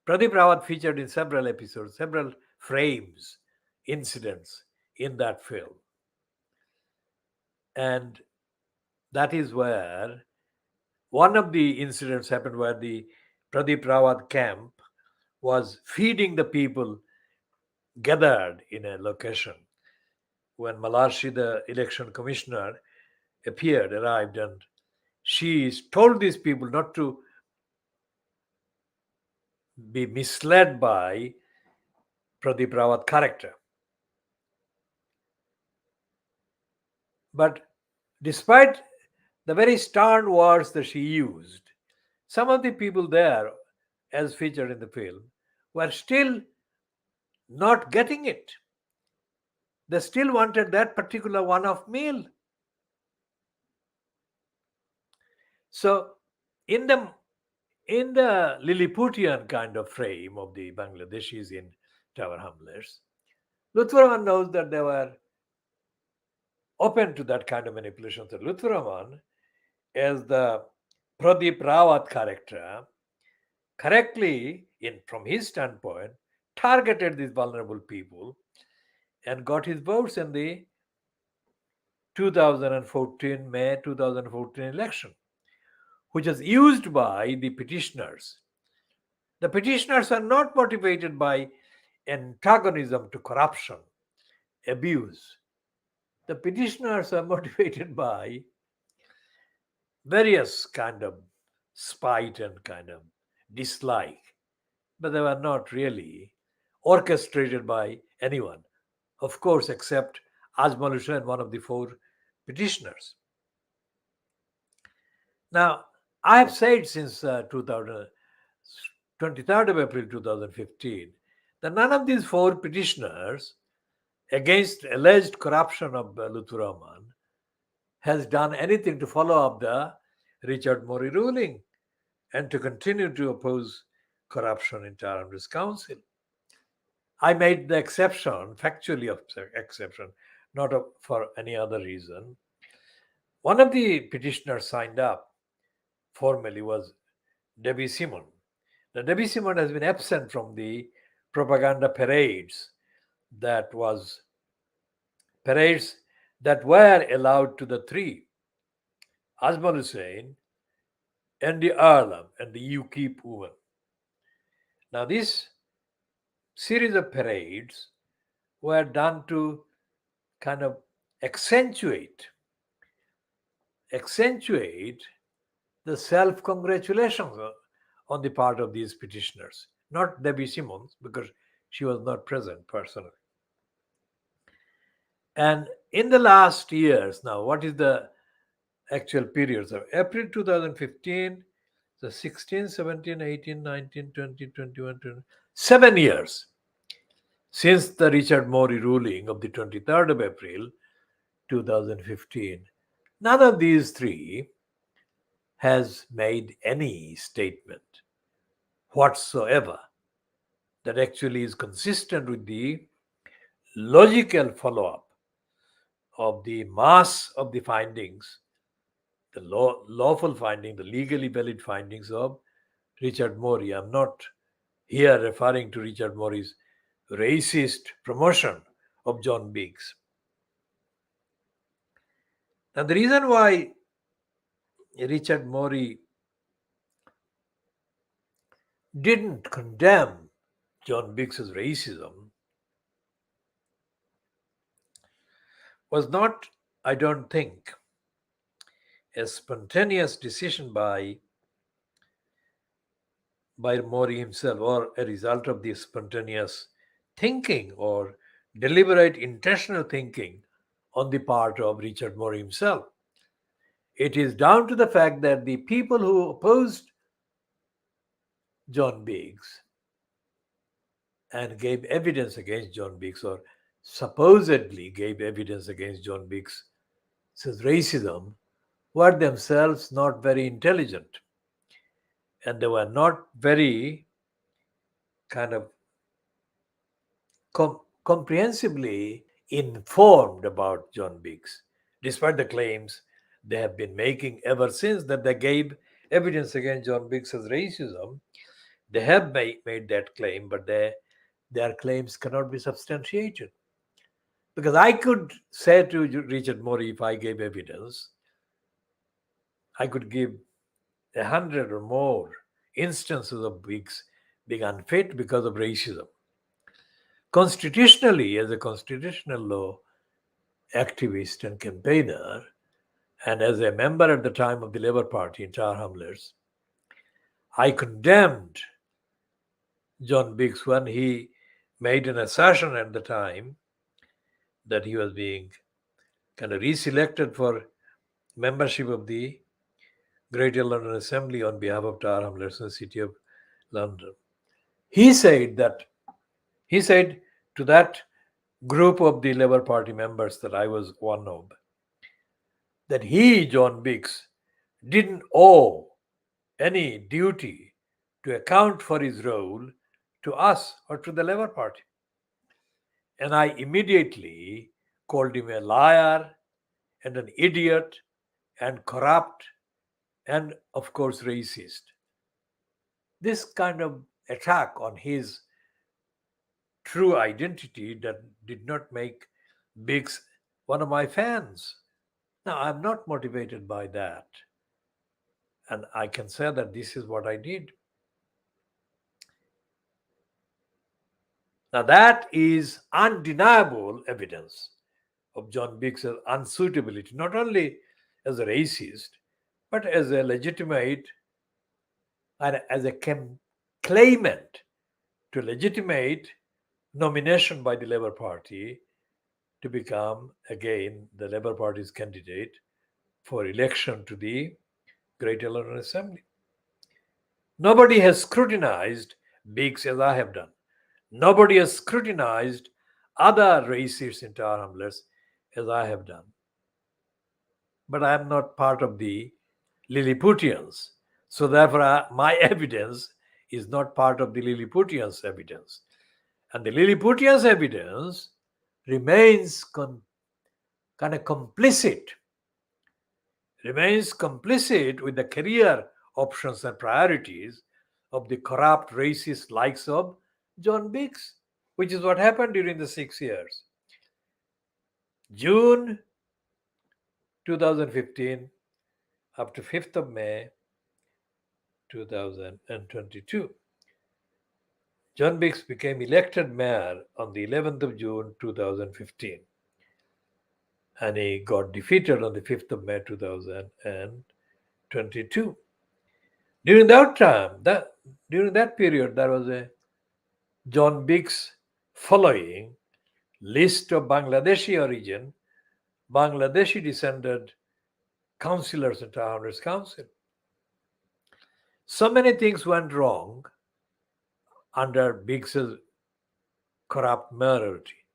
Pradeep Rawat featured in several episodes, several frames, incidents in that film. And that is where one of the incidents happened where the Pradeep Rawat camp was feeding the people gathered in a location. When Malarshi, the election commissioner, arrived, and she told these people not to be misled by Pradeep Rawat character. But despite the very stern words that she used, some of the people there, as featured in the film, were still not getting it. They still wanted that particular one-off meal. So, in the Lilliputian kind of frame of the Bangladeshis in Tower Hamlets, Lutfur Rahman knows that they were open to that kind of manipulation. So Lutfur Rahman, as the Pradeep Rawat character, correctly, from his standpoint, targeted these vulnerable people and got his votes in the 2014 May 2014 election, which was used by the petitioners. The petitioners are not motivated by antagonism to corruption, abuse. The petitioners are motivated by various kind of spite and kind of dislike, but they were not really orchestrated by anyone, of course, except Ajmal Hussain, one of the four petitioners. Now, I have said since 23rd of April 2015 that none of these four petitioners against alleged corruption of Lutfur Rahman has done anything to follow up the Richard Morey ruling and to continue to oppose corruption in Tower Hamlets Council. I made the exception, factually exception, not for any other reason. One of the petitioners signed up formally was Debbie Simon. Now, Debbie Simon has been absent from the propaganda parades that were allowed to the three, Ajmal Hussain, Andy Arlam, and the UKIP woman. Now, this series of parades were done to kind of accentuate the self-congratulations on the part of these petitioners, not Debbie Simmons, because she was not present personally. And in the last years, now, what is the actual periods of April 2015, the 16, 17, 18, 19, 20, 21, 20, 7 years since the Richard Morey ruling of the 23rd of April 2015, none of these three has made any statement whatsoever that actually is consistent with the logical follow-up of the mass of the findings, the lawful finding, the legally valid findings of Richard Morey. I'm not here referring to Richard Morey's racist promotion of John Biggs. Now, the reason why Richard Morey didn't condemn John Biggs's racism was not, I don't think, a spontaneous decision by Morey himself or a result of the spontaneous thinking or deliberate intentional thinking on the part of Richard Morey himself. It is down to the fact that the people who opposed John Biggs and gave evidence against John Biggs, or supposedly gave evidence against John Biggs' racism, were themselves not very intelligent. and they were not very kind of comprehensively informed about John Biggs, despite the claims they have been making ever since that they gave evidence against John Biggs as racism. They have made that claim, but their claims cannot be substantiated. Because I could say to Richard Morey, if I gave evidence, I could give 100 or more instances of Biggs being unfit because of racism. Constitutionally, as a constitutional law activist and campaigner, and as a member at the time of the Labour Party in Tower Hamlets, I condemned John Biggs when he made an assertion at the time that he was being kind of reselected for membership of the Greater London Assembly on behalf of Tower Hamlets in the City of London. He said to that group of the Labour Party members that I was one of, that he, John Biggs, didn't owe any duty to account for his role to us or to the Labour Party. And I immediately called him a liar and an idiot and corrupt and, of course, racist. This kind of attack on his true identity that did not make Biggs one of my fans. Now, I'm not motivated by that. And I can say that this is what I did. Now, that is undeniable evidence of John Biggs' unsuitability, not only as a racist, but as a legitimate and as a claimant to legitimate nomination by the Labour Party to become again the Labour Party's candidate for election to the Greater London Assembly. Nobody has scrutinized Biggs as I have done. Nobody has scrutinized other racists in Tower Hamlets as I have done. But I am not part of the Lilliputians. So therefore, my evidence is not part of the Lilliputians' evidence. And the Lilliputians' evidence remains kind of complicit, with the career options and priorities of the corrupt racist likes of John Biggs, which is what happened during the 6 years. June 2015 up to 5th of May 2022. John Biggs became elected mayor on the 11th of June 2015. And he got defeated on the 5th of May 2022. During that time, during that period, there was a John Biggs following list of Bangladeshi origin, Bangladeshi descended councillors in Tower Hamlets Council. So many things went wrong under Biggs's corrupt mayoralty,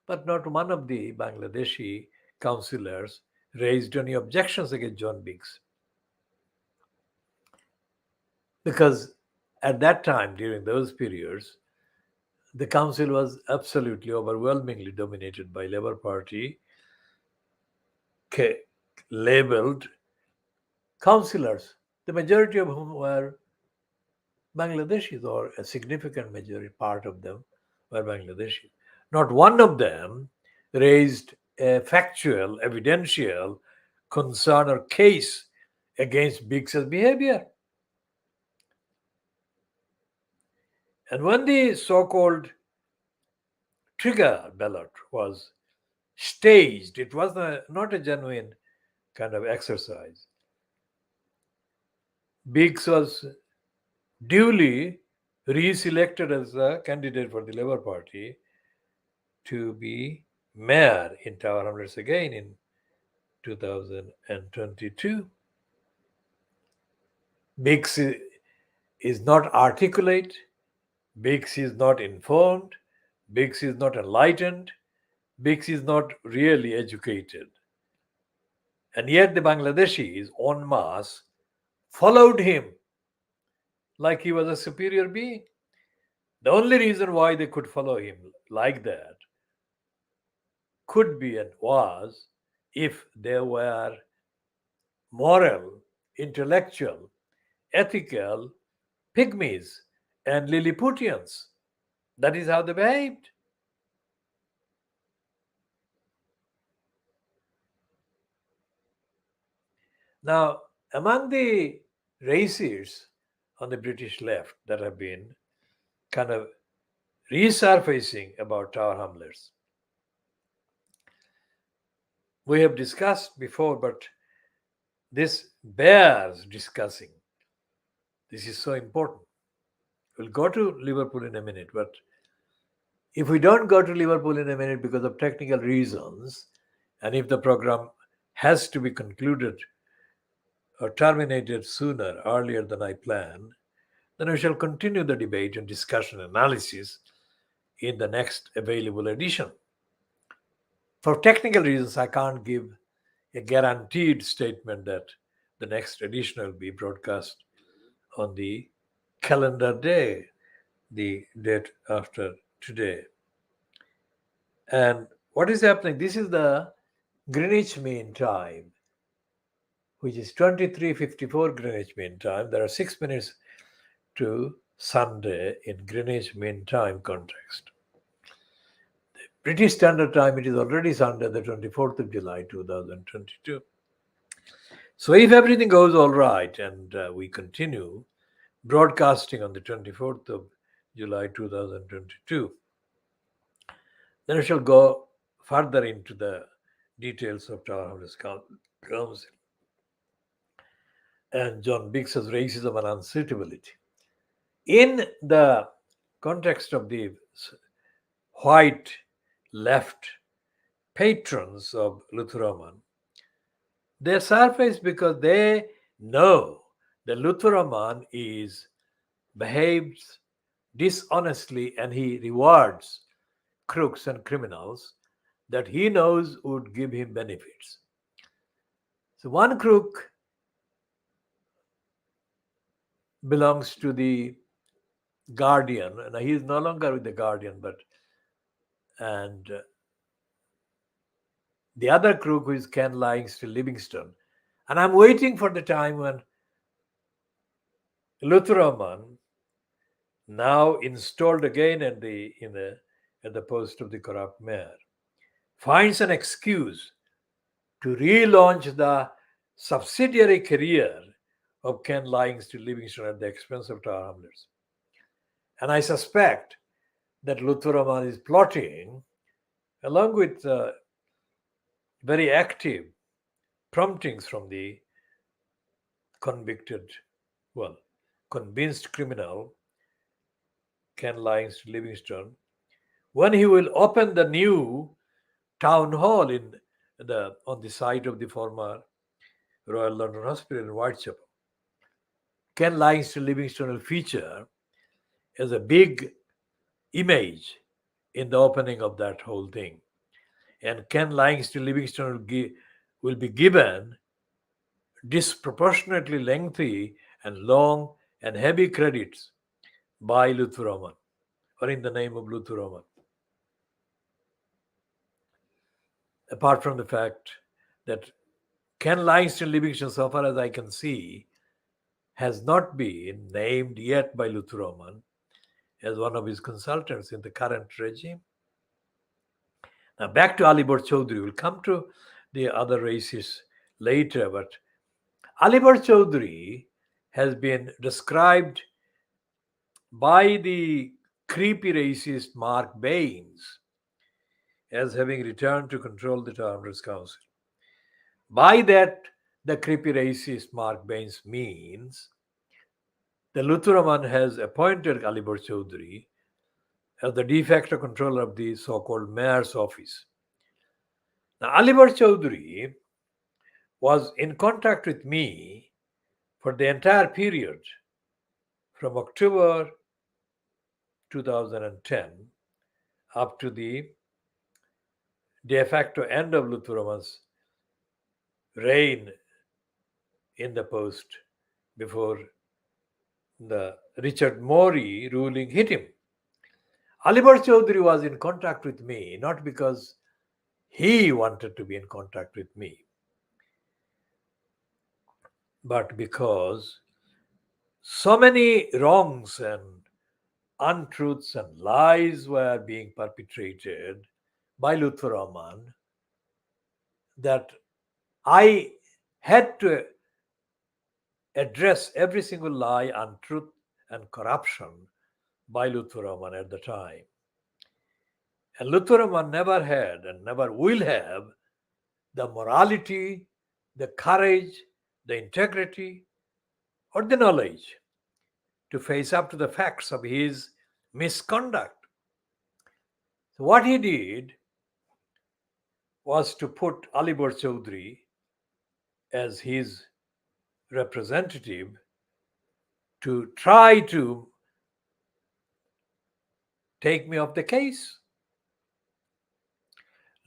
but not one of the Bangladeshi councillors raised any objections against John Biggs. Because at that time, during those periods, the council was absolutely overwhelmingly dominated by Labour Party labelled councillors, the majority of whom were Bangladeshis, or a significant majority part of them were Bangladeshis. Not one of them raised a factual, evidential concern or case against Biggs's behavior. And when the so-called trigger ballot was staged, it was not a genuine kind of exercise. Biggs was duly re-selected as a candidate for the Labour Party to be mayor in Tower Hamlets again in 2022. Biggs is not articulate, Biggs is not informed, Biggs is not enlightened, Biggs is not really educated. And yet the Bangladeshis en masse followed him like he was a superior being. The only reason why they could follow him like that could be and was if they were moral, intellectual, ethical pygmies and Lilliputians. That is how they behaved. Now, among the races on the British left that have been kind of resurfacing about Tower Hamlets, we have discussed before, but this bears discussing. This is so important. We'll go to Liverpool in a minute, but if we don't go to Liverpool in a minute because of technical reasons, and if the program has to be concluded or terminated sooner, earlier than I planned, then we shall continue the debate and discussion analysis in the next available edition. For technical reasons, I can't give a guaranteed statement that the next edition will be broadcast on the calendar day, the date after today. And what is happening? This is the Greenwich Mean Time, which is 23:54 Greenwich Mean Time. There are 6 minutes to Sunday in Greenwich Mean Time context. British Standard Time, it is already Sunday, the 24th of July, 2022. So if everything goes all right and we continue broadcasting on the 24th of July, 2022, then we shall go further into the details of Tower Hamlets Council and John Biggs's racism and unsuitability. In the context of the white left patrons of Lutheraman, they surface because they know that Lutheraman behaves dishonestly and he rewards crooks and criminals that he knows would give him benefits. So one crook belongs to the Guardian, and he is no longer with the Guardian, and the other crook who is Ken Livingston Livingston. And I'm waiting for the time when Lutheraman, now installed again at the post of the corrupt mayor, finds an excuse to relaunch the subsidiary career of Ken Livingston Livingston at the expense of Tower Hamlets. And I suspect that Lutheraman is plotting, along with very active promptings from the convinced criminal Ken Livingston Livingston, when he will open the new town hall on the site of the former Royal London Hospital in Whitechapel. Ken Livingston Livingston will feature as a big image in the opening of that whole thing. And Ken Livingston Livingston will be given disproportionately lengthy and long and heavy credits by Lutheraman, or in the name of Lutheraman. Apart from the fact that Ken Livingston Livingston, so far as I can see, has not been named yet by Lutheraman as one of his consultants in the current regime. Now back to Alibor Chaudhry. We'll come to the other races later, but Alibor Chaudhry has been described by the creepy racist Mark Baines as having returned to control the Tower Hamlets Council. By that, the creepy racist Mark Baines means the Lutheraman has appointed Alibor Chaudhry as the de facto controller of the so-called mayor's office. Now, Alibor Chaudhry was in contact with me for the entire period from October 2010 up to the de facto end of Lutheraman's reign in the post before the Richard Morey ruling hit him. Alibar Chaudhry was in contact with me not because he wanted to be in contact with me, but because so many wrongs and untruths and lies were being perpetrated by Lutfur Rahman that I had to address every single lie, untruth, and corruption by Lutfur Rahman at the time. And Lutfur Rahman never had and never will have the morality, the courage, the integrity, or the knowledge to face up to the facts of his misconduct. So what he did was to put Alibar Chaudhry as his representative to try to take me off the case.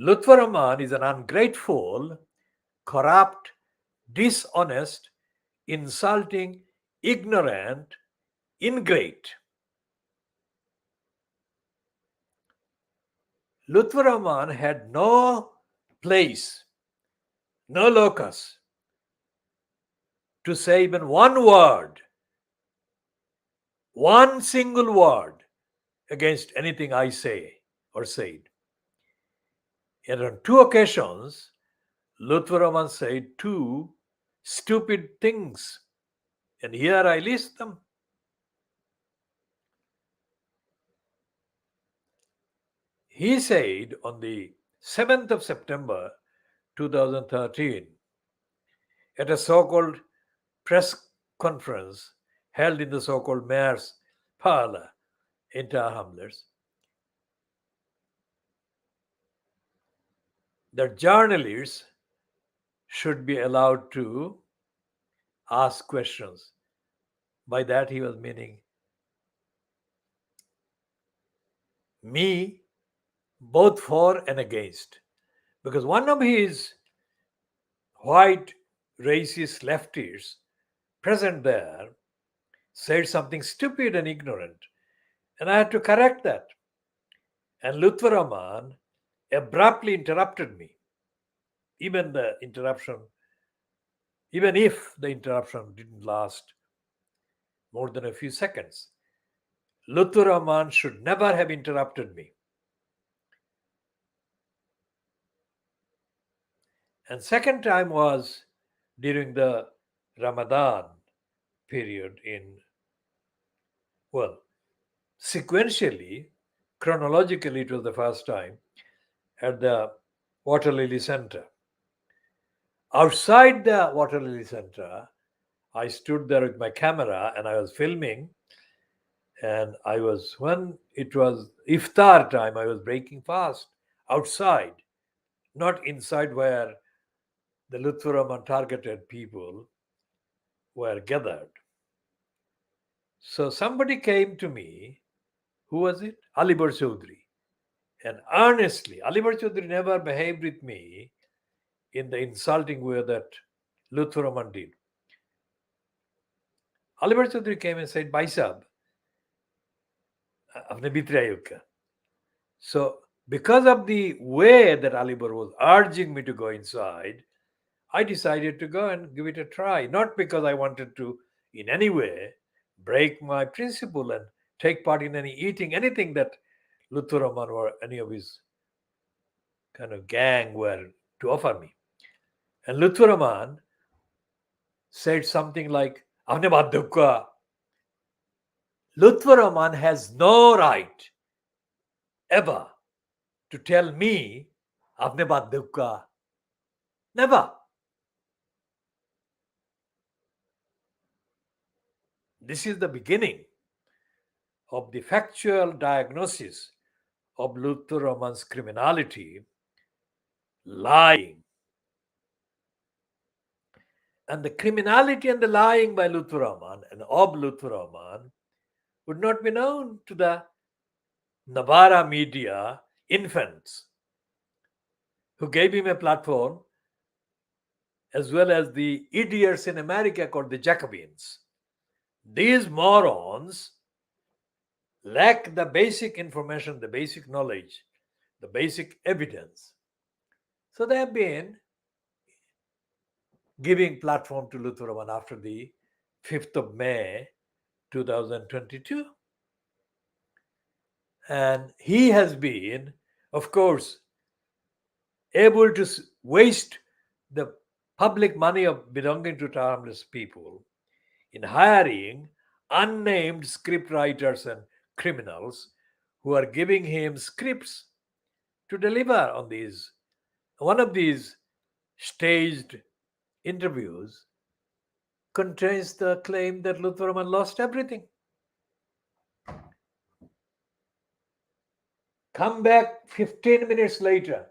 Lutfur Rahman is an ungrateful, corrupt, dishonest, insulting, ignorant, ingrate. Lutfur Rahman had no place, no locus to say even one word, one single word against anything I say or said. And on two occasions, Lutfur Rahman said two stupid things, and here I list them. He said on the 7th of September 2013 at a so-called press conference held in the so-called mayor's parlor in Tower Hamlets that journalists should be allowed to ask questions. By that he was meaning me, both for and against. Because one of his white racist leftists present there said something stupid and ignorant, and I had to correct that. And Lutfur Rahman abruptly interrupted me. Even if the interruption didn't last more than a few seconds, Lutfur Rahman should never have interrupted me. And second time was during the Ramadan period sequentially, chronologically, it was the first time at the Water Lily Center. Outside the Water Lily Center, I stood there with my camera and I was filming. And when it was iftar time, I was breaking fast outside, not inside where the Lutfur Rahman targeted people were gathered. So somebody came to me. Who was it? Alibar Chaudhry. And earnestly, Alibar Chaudhry never behaved with me in the insulting way that Lutfur Rahman did. Alibar Chaudhry came and said, Bhai Sahab, apne bhitre aayog kya? So because of the way that Alibar was urging me to go inside, I decided to go and give it a try. Not because I wanted to in any way break my principle and take part in eating anything that Lutfur Rahman or any of his kind of gang were to offer me. And Lutfur Rahman said something like, Aapne baat dukka. Lutfur Rahman has no right ever to tell me, Aapne baat dukka. Never. This is the beginning of the factual diagnosis of Lutfur Rahman's criminality, lying. And the criminality and the lying by Lutfur Rahman and of Lutfur Rahman would not be known to the Navara media infants who gave him a platform, as well as the idiots in America called the Jacobins. These morons lack the basic information, the basic knowledge, the basic evidence. So they have been giving platform to Lutheraman after the 5th of May 2022. And he has been, of course, able to waste the public money of belonging to harmless people in hiring unnamed script writers and criminals who are giving him scripts to deliver on these. One of these staged interviews contains the claim that Lutheraman lost everything. Come back 15 minutes later.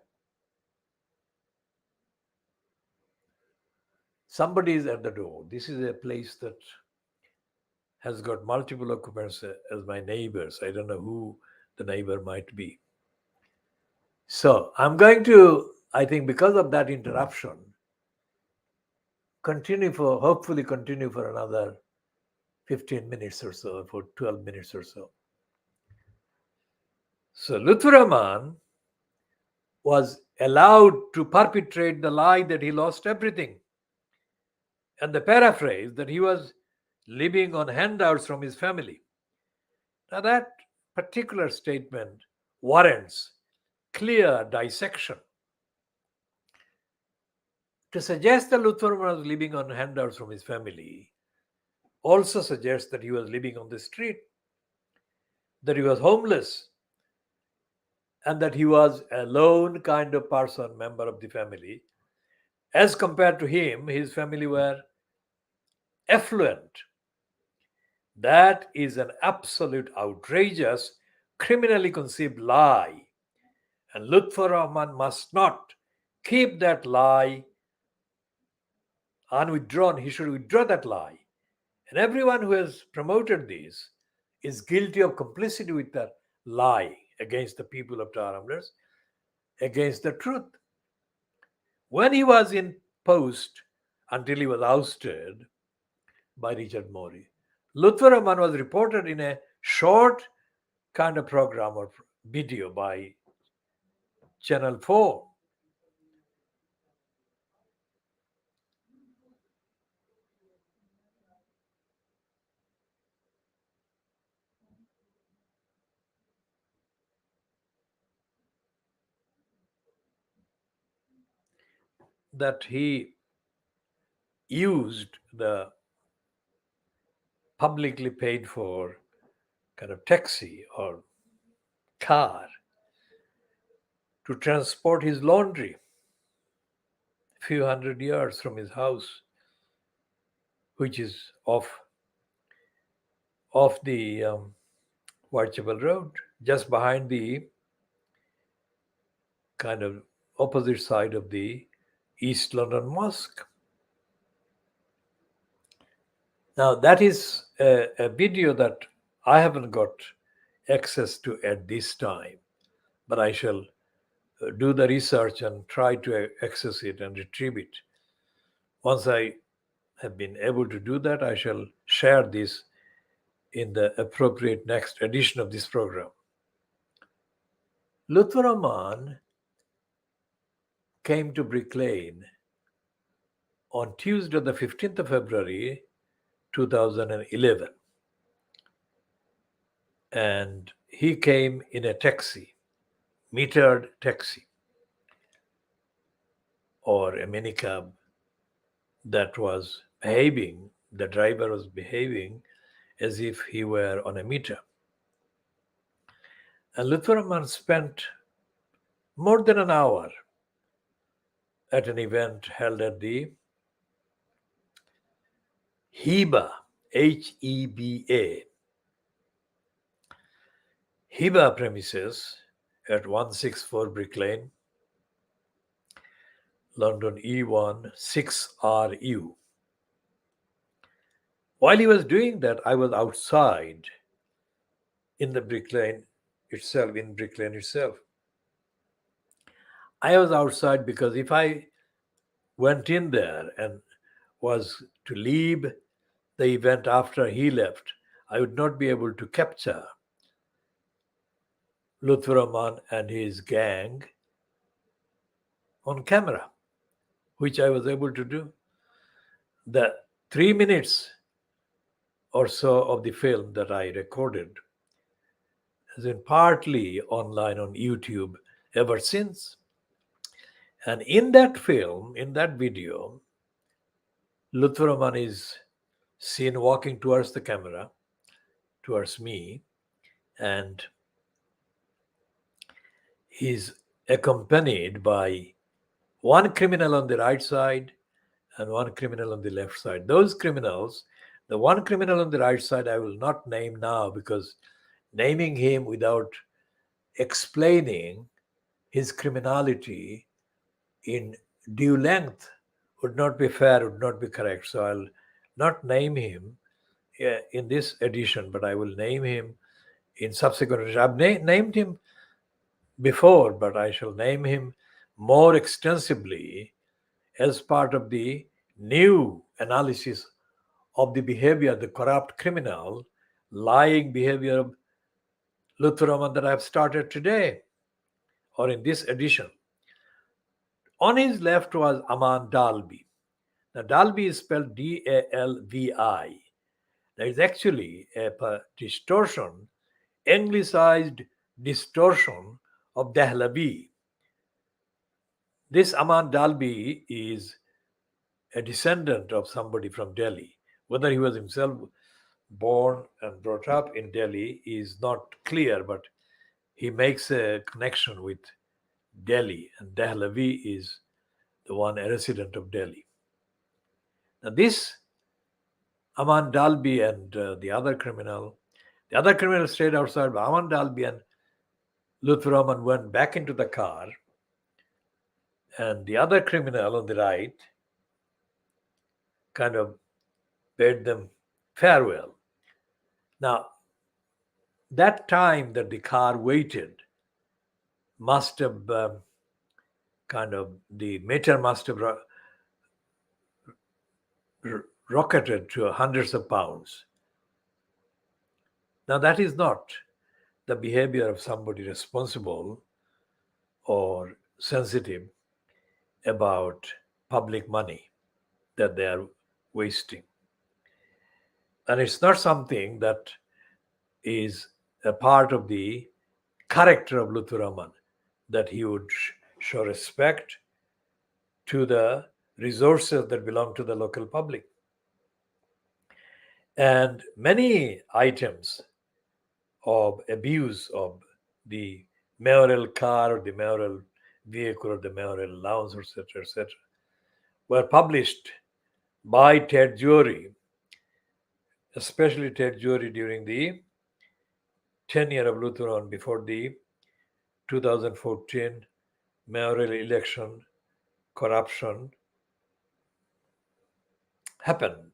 Somebody is at the door. This is a place that has got multiple occupants as my neighbors. I don't know who the neighbor might be. So I'm going to, I think because of that interruption, hopefully continue for another 15 minutes or so, for 12 minutes or so. So Lutheraman was allowed to perpetrate the lie that he lost everything, and the paraphrase that he was living on handouts from his family. Now that particular statement warrants clear dissection. To suggest that Lutheraman was living on handouts from his family also suggests that he was living on the street, that he was homeless, and that he was a lone kind of person, member of the family. As compared to him, his family were affluent. That is an absolute outrageous, criminally conceived lie. And Lutfur Rahman must not keep that lie unwithdrawn. He should withdraw that lie. And everyone who has promoted this is guilty of complicity with that lie against the people of Taramlers, against the truth. When he was in post until he was ousted by Richard Morey, Lutfur Rahman was reported in a short kind of program or video by Channel 4. That he used the publicly paid for kind of taxi or car to transport his laundry a few hundred yards from his house, which is off the Whitechapel Road, just behind the kind of opposite side of the East London Mosque. Now, that is a video that I haven't got access to at this time, but I shall do the research and try to access it and retrieve it. Once I have been able to do that, I shall share this in the appropriate next edition of this program. Lutfur Rahman came to Brick Lane on Tuesday, the 15th of February, 2011. And he came in a taxi, metered taxi, or a minicab that was behaving, the driver was behaving as if he were on a meter. And Lutfur Rahman spent more than an hour at an event held at the HEBA, H-E-B-A, HEBA premises at 164 Brick Lane, London E1 6RU. While he was doing that, I was outside in the Brick Lane itself, I was outside because if I went in there and was to leave the event after he left, I would not be able to capture Lutfur Rahman and his gang on camera, which I was able to do. The 3 minutes or so of the film that I recorded has been partly online on YouTube ever since. And in that film, in that video, Lutfur Rahman is seen walking towards the camera, towards me, and he's accompanied by one criminal on the right side and one criminal on the left side. Those criminals, the one criminal on the right side, I will not name now because naming him without explaining his criminality in due length would not be fair, would not be correct. So I'll not name him in this edition, but I will name him in subsequent edition. I've named him before, but I shall name him more extensively as part of the new analysis of the behavior, the corrupt, criminal, lying behavior of Lutfur Rahman that I have started today or in this edition. On his left was Aman Dalvi. Now, Dalvi is spelled Dalvi. That is actually a distortion, anglicized distortion of Dahlavi. This Aman Dalvi is a descendant of somebody from Delhi. Whether he was himself born and brought up in Delhi is not clear, but he makes a connection with Delhi, and Dahlavi is the one a resident of Delhi. Now, this Aman Dalvi and the other criminal stayed outside, but Aman Dalvi and Lutfur Rahman went back into the car, and the other criminal on the right kind of bade them farewell. Now, that time that the car waited must have the meter must have rocketed to hundreds of pounds. Now, that is not the behavior of somebody responsible or sensitive about public money that they are wasting. And it's not something that is a part of the character of Lutfur Rahman, that he would show respect to the resources that belong to the local public. And many items of abuse of the mayoral car or the mayoral vehicle or the mayoral allowance, etc., were published by Ted Jury, especially Ted Jury during the tenure of Lutfur Rahman before the 2014 mayoral election corruption happened.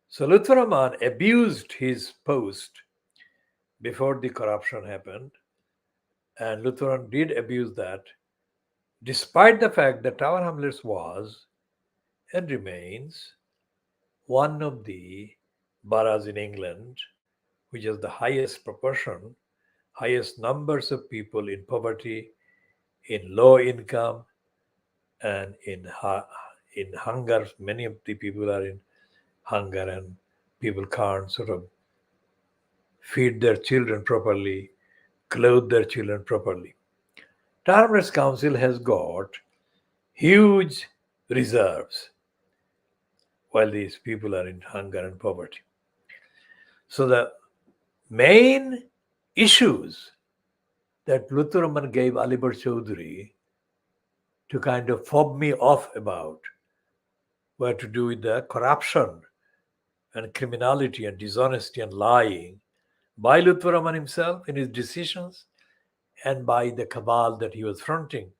So Lutfur Rahman abused his post before the corruption happened, and Lutfur Rahman did abuse that, despite the fact that Tower Hamlets was and remains one of the boroughs in England which has the highest proportion, highest numbers of people in poverty, in low income, and in hunger. Many of the people are in hunger, and people can't sort of feed their children properly, clothe their children properly. Tower Hamlets Council has got huge reserves while these people are in hunger and poverty. So the main issues that Lutfur Rahman gave Alibar Chaudhry to kind of fob me off about were to do with the corruption and criminality and dishonesty and lying by Lutfur Rahman himself in his decisions and by the cabal that he was fronting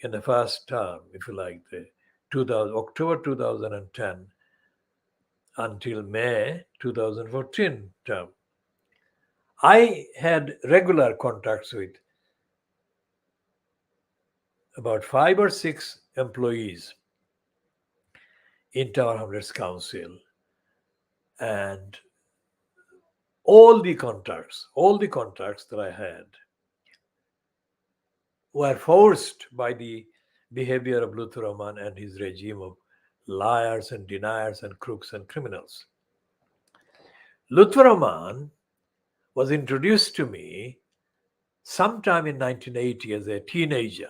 in the first term, if you like, the October 2010 until May 2014 term. I had regular contacts with about 5 or 6 employees in Tower Hamlets Council And all the contacts that I had were forced by the behavior of Luther Rahman and his regime of liars and deniers and crooks and criminals. Luther Rahman was introduced to me sometime in 1980 as a teenager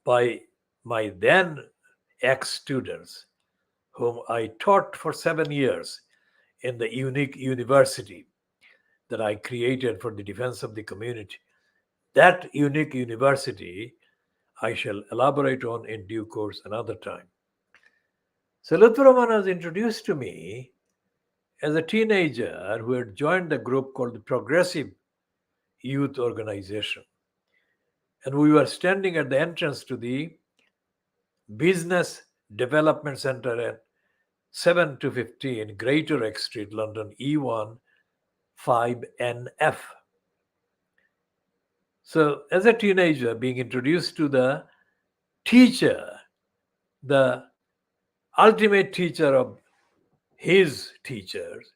by my then ex-students, whom I taught for 7 years in the unique university that I created for the defense of the community. That unique university I shall elaborate on in due course another time. So Luther Rahman was introduced to me as a teenager who had joined the group called the Progressive Youth Organization. And we were standing at the entrance to the Business Development Center at 7 to 15 Greater Haque Street, London, E1 5NF. So as a teenager, being introduced to the teacher, the ultimate teacher of his teachers,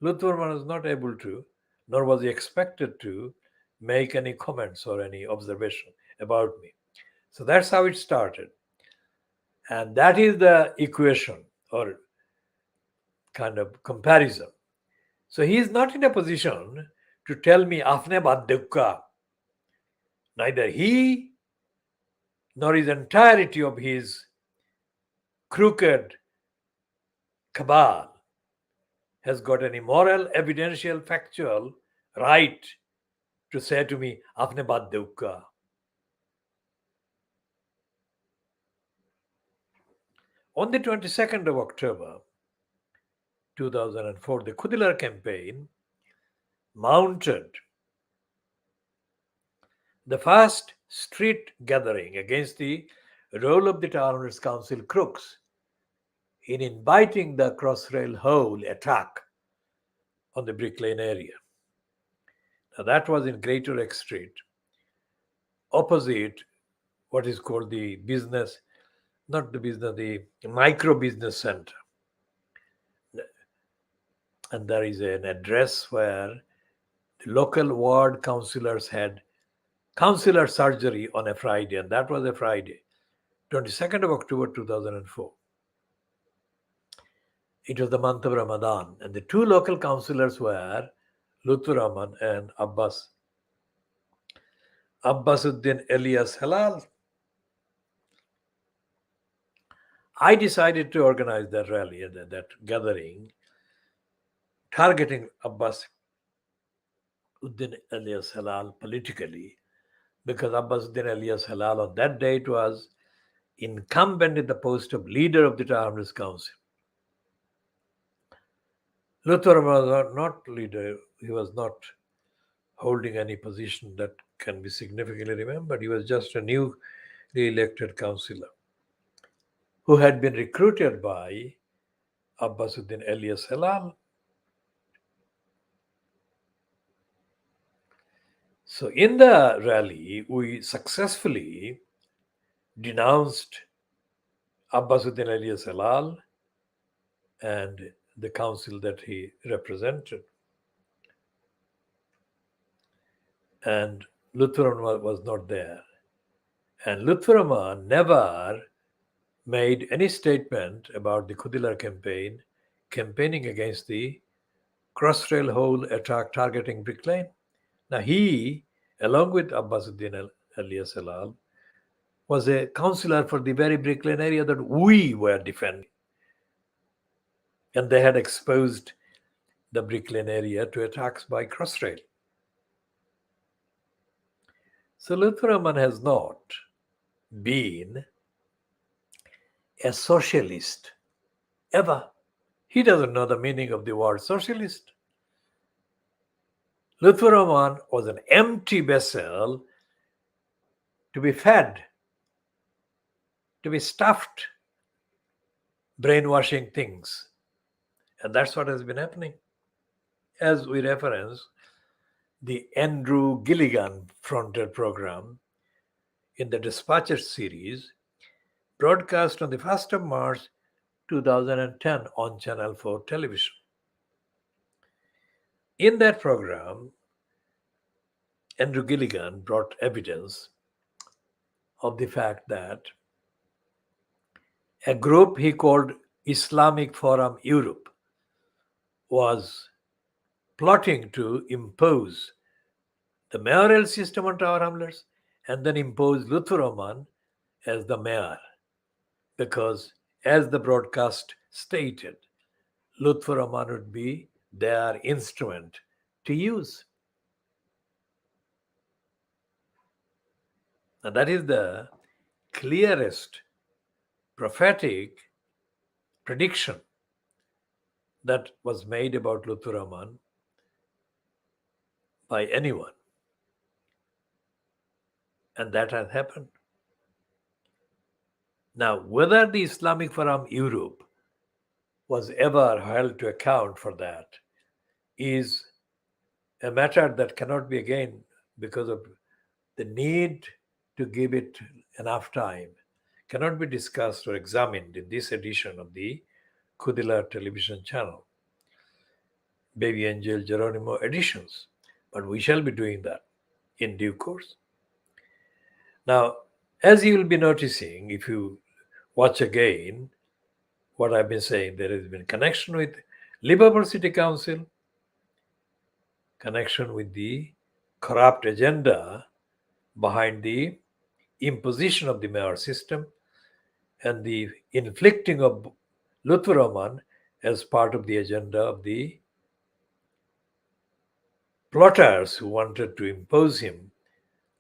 Luther was not able to, nor was he expected to, make any comments or any observation about me. So that's how it started. And that is the equation or kind of comparison. So he is not in a position to tell me, Afne baat dukka. Neither he nor his entirety of his crooked cabal has got any moral, evidential, factual right to say to me, Afne baat dukka. On the 22nd of October 2004, the KhoodeelaarTV campaign mounted the first street gathering against the role of the Town Council crooks in inviting the crossrail hole attack on the Brick Lane area. Now that was in Greater Haque Street, opposite what is called the business, not the business, the micro business center. And there is an address where the local ward councillors had councillor surgery on a Friday, and that was a Friday, 22nd of October 2004. It was the month of Ramadan, and the two local councillors were Luther Rahman and Abbasuddin Elias Halal. I decided to organize that rally and that gathering, targeting Abbasuddin Elias Halal politically, because Abbasuddin Elias Halal on that date was incumbent in the post of leader of the Town Council. Luther was not leader. He was not holding any position that can be significantly remembered. He was just a newly elected councillor who had been recruited by Abbasuddin Elias Halal. So in the rally, we successfully denounced Abbasuddin Elias Halal and the council that he represented. And Luther Rahman was not there. And Luther Rahman never made any statement about the KhoodeelaarTV campaign, campaigning against the crossrail hole attack targeting Brick Lane. Now he, along with Abbasuddin Elias Halal, was a councillor for the very Brick Lane area that we were defending. And they had exposed the Brick Lane area to attacks by crossrail. So Luther Rahman has not been a socialist ever. He doesn't know the meaning of the word socialist. Luther Rahman was an empty vessel to be fed, to be stuffed, brainwashing things. And that's what has been happening. As we reference the Andrew Gilligan fronted program in the Dispatcher series, broadcast on the 1st of March 2010 on Channel 4 television. In that program, Andrew Gilligan brought evidence of the fact that a group he called Islamic Forum Europe was plotting to impose the mayoral system on Tower Hamlets and then impose Lutfur Rahman as the mayor. Because, as the broadcast stated, Lutfur Rahman would be their instrument to use. And that is the clearest prophetic prediction that was made about Lutfur Rahman by anyone. And that has happened. Now, whether the Islamic Forum Europe was ever held to account for that is a matter that cannot be, again, because of the need to give it enough time, cannot be discussed or examined in this edition of the KhoodeelaarTV television channel, Baby Angel Geronimo editions. But we shall be doing that in due course. Now, as you will be noticing, if you watch again what I've been saying, there has been connection with Liverpool City Council, connection with the corrupt agenda behind the imposition of the mayor system and the inflicting of Lutfur Rahman as part of the agenda of the plotters who wanted to impose him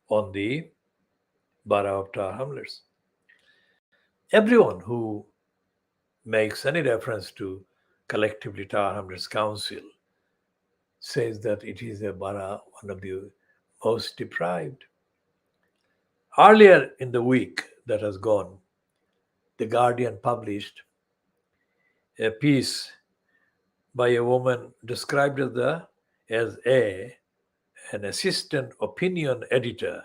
on the borough of Tower Hamlets. Everyone who makes any reference to collectively Tower Hamlets Council says that it is a borough, one of the most deprived. Earlier in the week that has gone, The Guardian published a piece by a woman described as an assistant opinion editor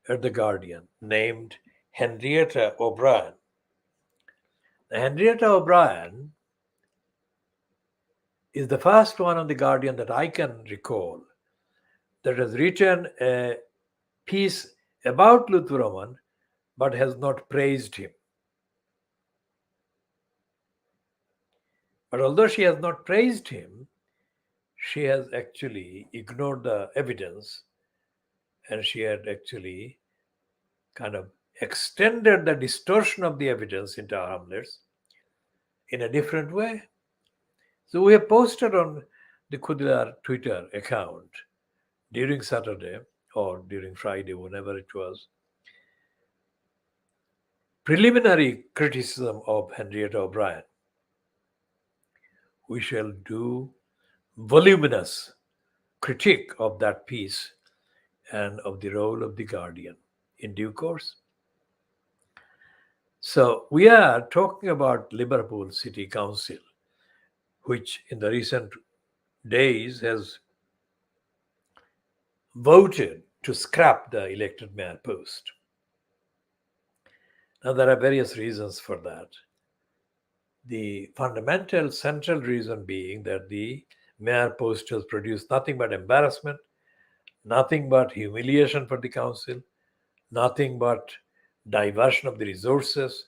at The Guardian named Henrietta O'Brien. Henrietta O'Brien is the first one on The Guardian that I can recall that has written a piece about Lutfur Rahman but has not praised him. But although she has not praised him, she has actually ignored the evidence, and she had actually kind of extended the distortion of the evidence into our Hamlets in a different way. So we have posted on the KhoodeelaarTV Twitter account during Saturday or during Friday, whenever it was, preliminary criticism of Henrietta O'Brien. We shall do voluminous critique of that piece and of the role of the Guardian in due course. So we are talking about Liverpool City Council, which in the recent days has voted to scrap the elected mayor post. Now, there are various reasons for that. The fundamental central reason being that the mayor post has produced nothing but embarrassment, nothing but humiliation for the council, nothing but diversion of the resources,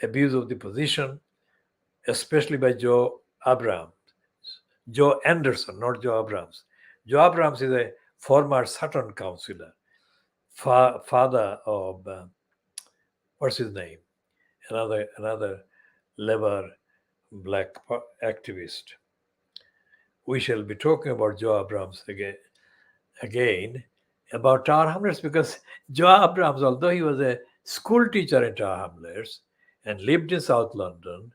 abuse of the position, especially by Joe Anderson, not Joe Abrams. Joe Abrams is a former Sutton councillor, father of, what's his name? Another Labour black activist. We shall be talking about Joe Abrams again about Tower Hamlets, because Joe Abrams, although he was a school teacher in Tower Hamlets and lived in South London,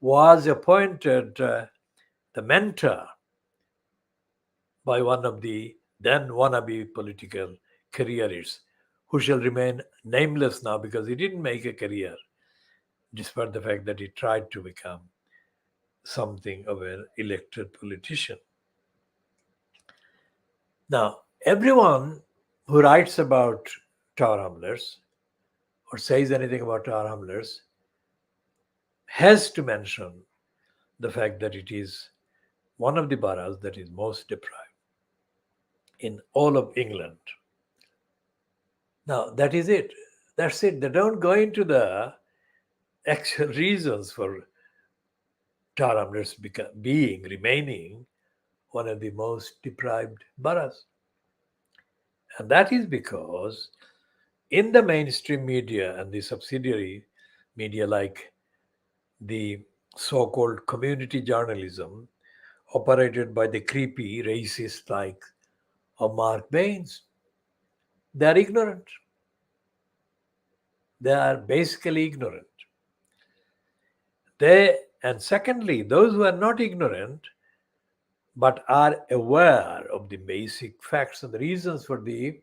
was appointed the mentor by one of the then wannabe political careerists, who shall remain nameless now because he didn't make a career, despite the fact that he tried to become something of an elected politician. Now, everyone who writes about Tower Hamlets or says anything about Tower Hamlets has to mention the fact that it is one of the boroughs that is most deprived in all of England. Now, that is it. That's it. They don't go into the actual reasons for Taram's remaining one of the most deprived boroughs. And that is because in the mainstream media and the subsidiary media, like the so called community journalism operated by the creepy racist like of Mark Baines, they are ignorant. They are basically ignorant. And secondly, those who are not ignorant but are aware of the basic facts and the reasons for the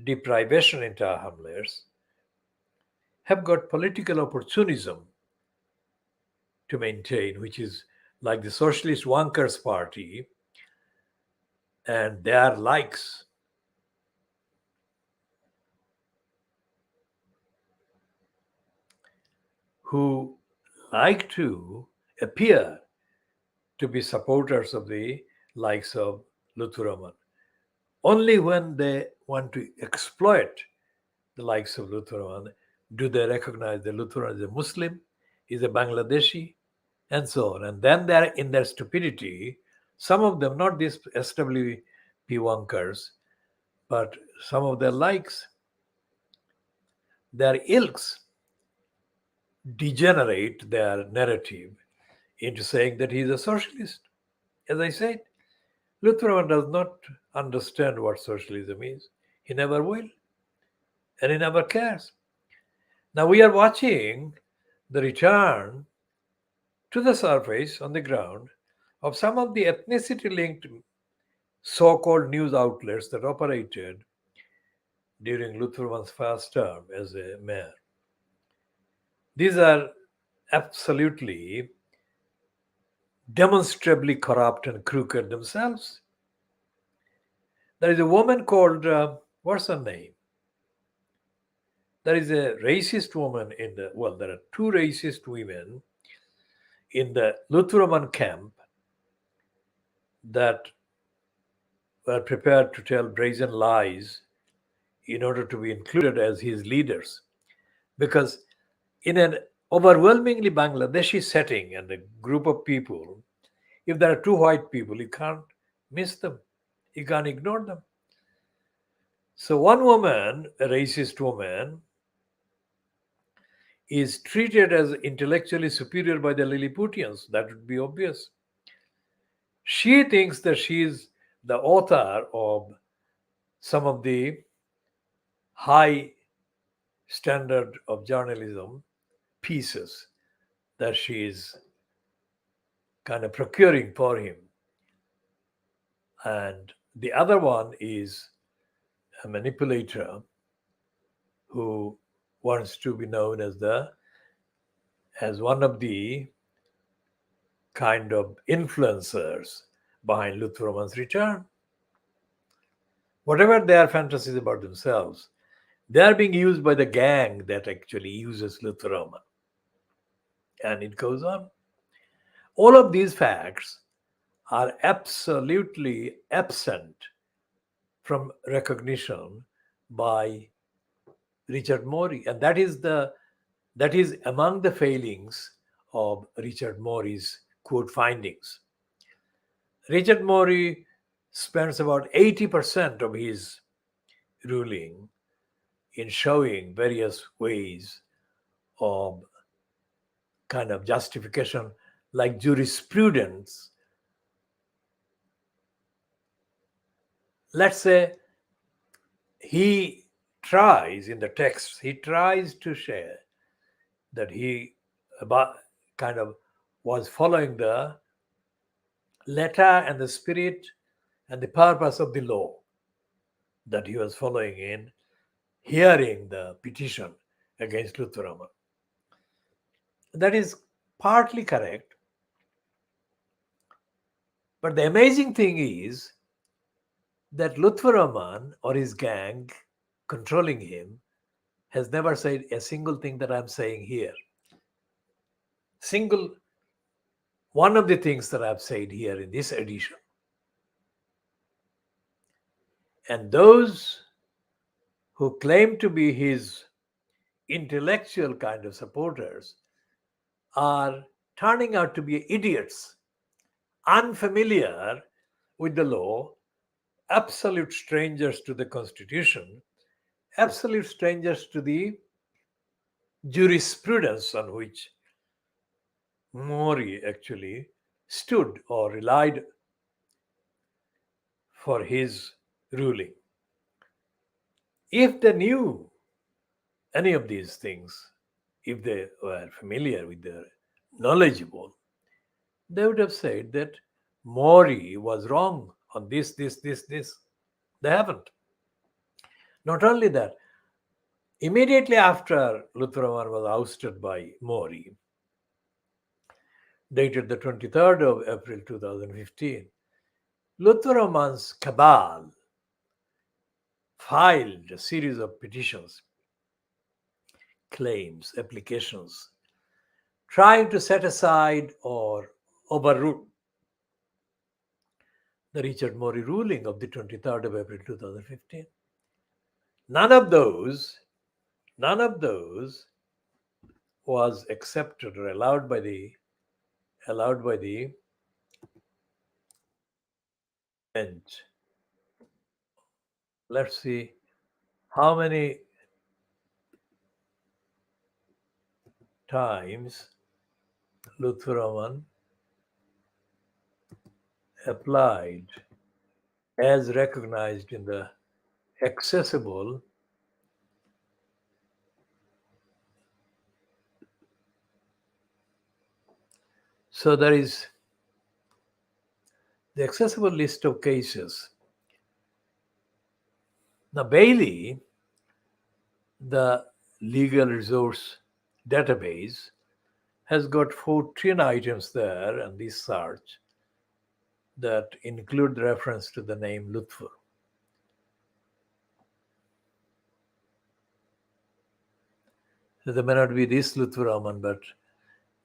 deprivation in Tower Hamlets have got political opportunism to maintain, which is like the Socialist Workers' Party and their likes. Who like to appear to be supporters of the likes of Lutheraman. Only when they want to exploit the likes of Lutheraman do they recognize that Lutheraman is a Muslim, is a Bangladeshi, and so on. And then they're in their stupidity, some of them, not these SWP wonkers, but some of their likes, their ilks degenerate their narrative into saying that he's a socialist. As I said, Lutheraman does not understand what socialism is. He never will, and he never cares. Now we are watching the return to the surface on the ground of some of the ethnicity linked so called news outlets that operated during Lutheraman's first term as a mayor. These are absolutely demonstrably corrupt and crooked themselves. There is a woman called, what's her name? There is a racist woman there are two racist women in the Lutheraman camp that were prepared to tell brazen lies in order to be included as his leaders. Because in an overwhelmingly Bangladeshi setting and a group of people, if there are two white people, you can't miss them. You can't ignore them. So one woman, a racist woman, is treated as intellectually superior by the Lilliputians. That would be obvious. She thinks that she is the author of some of the high standard of journalism pieces that she is kind of procuring for him. And the other one is a manipulator who wants to be known as one of the kind of influencers behind Lutheraman's return. Whatever their fantasies about themselves, they are being used by the gang that actually uses Lutheraman. And it goes on. All of these facts are absolutely absent from recognition by Richard Morey. And that is among the failings of Richard Morey's quote findings. Richard Morey spends about 80% of his ruling in showing various ways of kind of justification, like jurisprudence. Let's say he tries in the text, he tries to share that he kind of was following the letter and the spirit and the purpose of the law, that he was following in hearing the petition against Lutheraman. That is partly correct. But the amazing thing is that Lutheraman or his gang controlling him has never said a single thing that I'm saying here. single one of the things that I've said here in this edition. And those who claim to be his intellectual kind of supporters are turning out to be idiots, unfamiliar with the law, absolute strangers to the Constitution, absolute strangers to the jurisprudence on which Mori actually stood or relied for his ruling. If they knew any of these things, if they were familiar with the knowledgeable, they would have said that Mori was wrong on this. They haven't. Not only that, immediately after Luthraman was ousted by Mori, dated the 23rd of April 2015, Luthraman's cabal filed a series of petitions, claims, applications, trying to set aside or overrule the Richard Mori ruling of the 23rd of April 2015. None of those was accepted or allowed by the bench. Let's see how many times Luthraman applied as recognized in the accessible so there is the accessible list of cases. Now Bailey, the legal resource database, has got 14 items there and this search that include reference to the name Lutfur. So there may not be this Luthuraman, but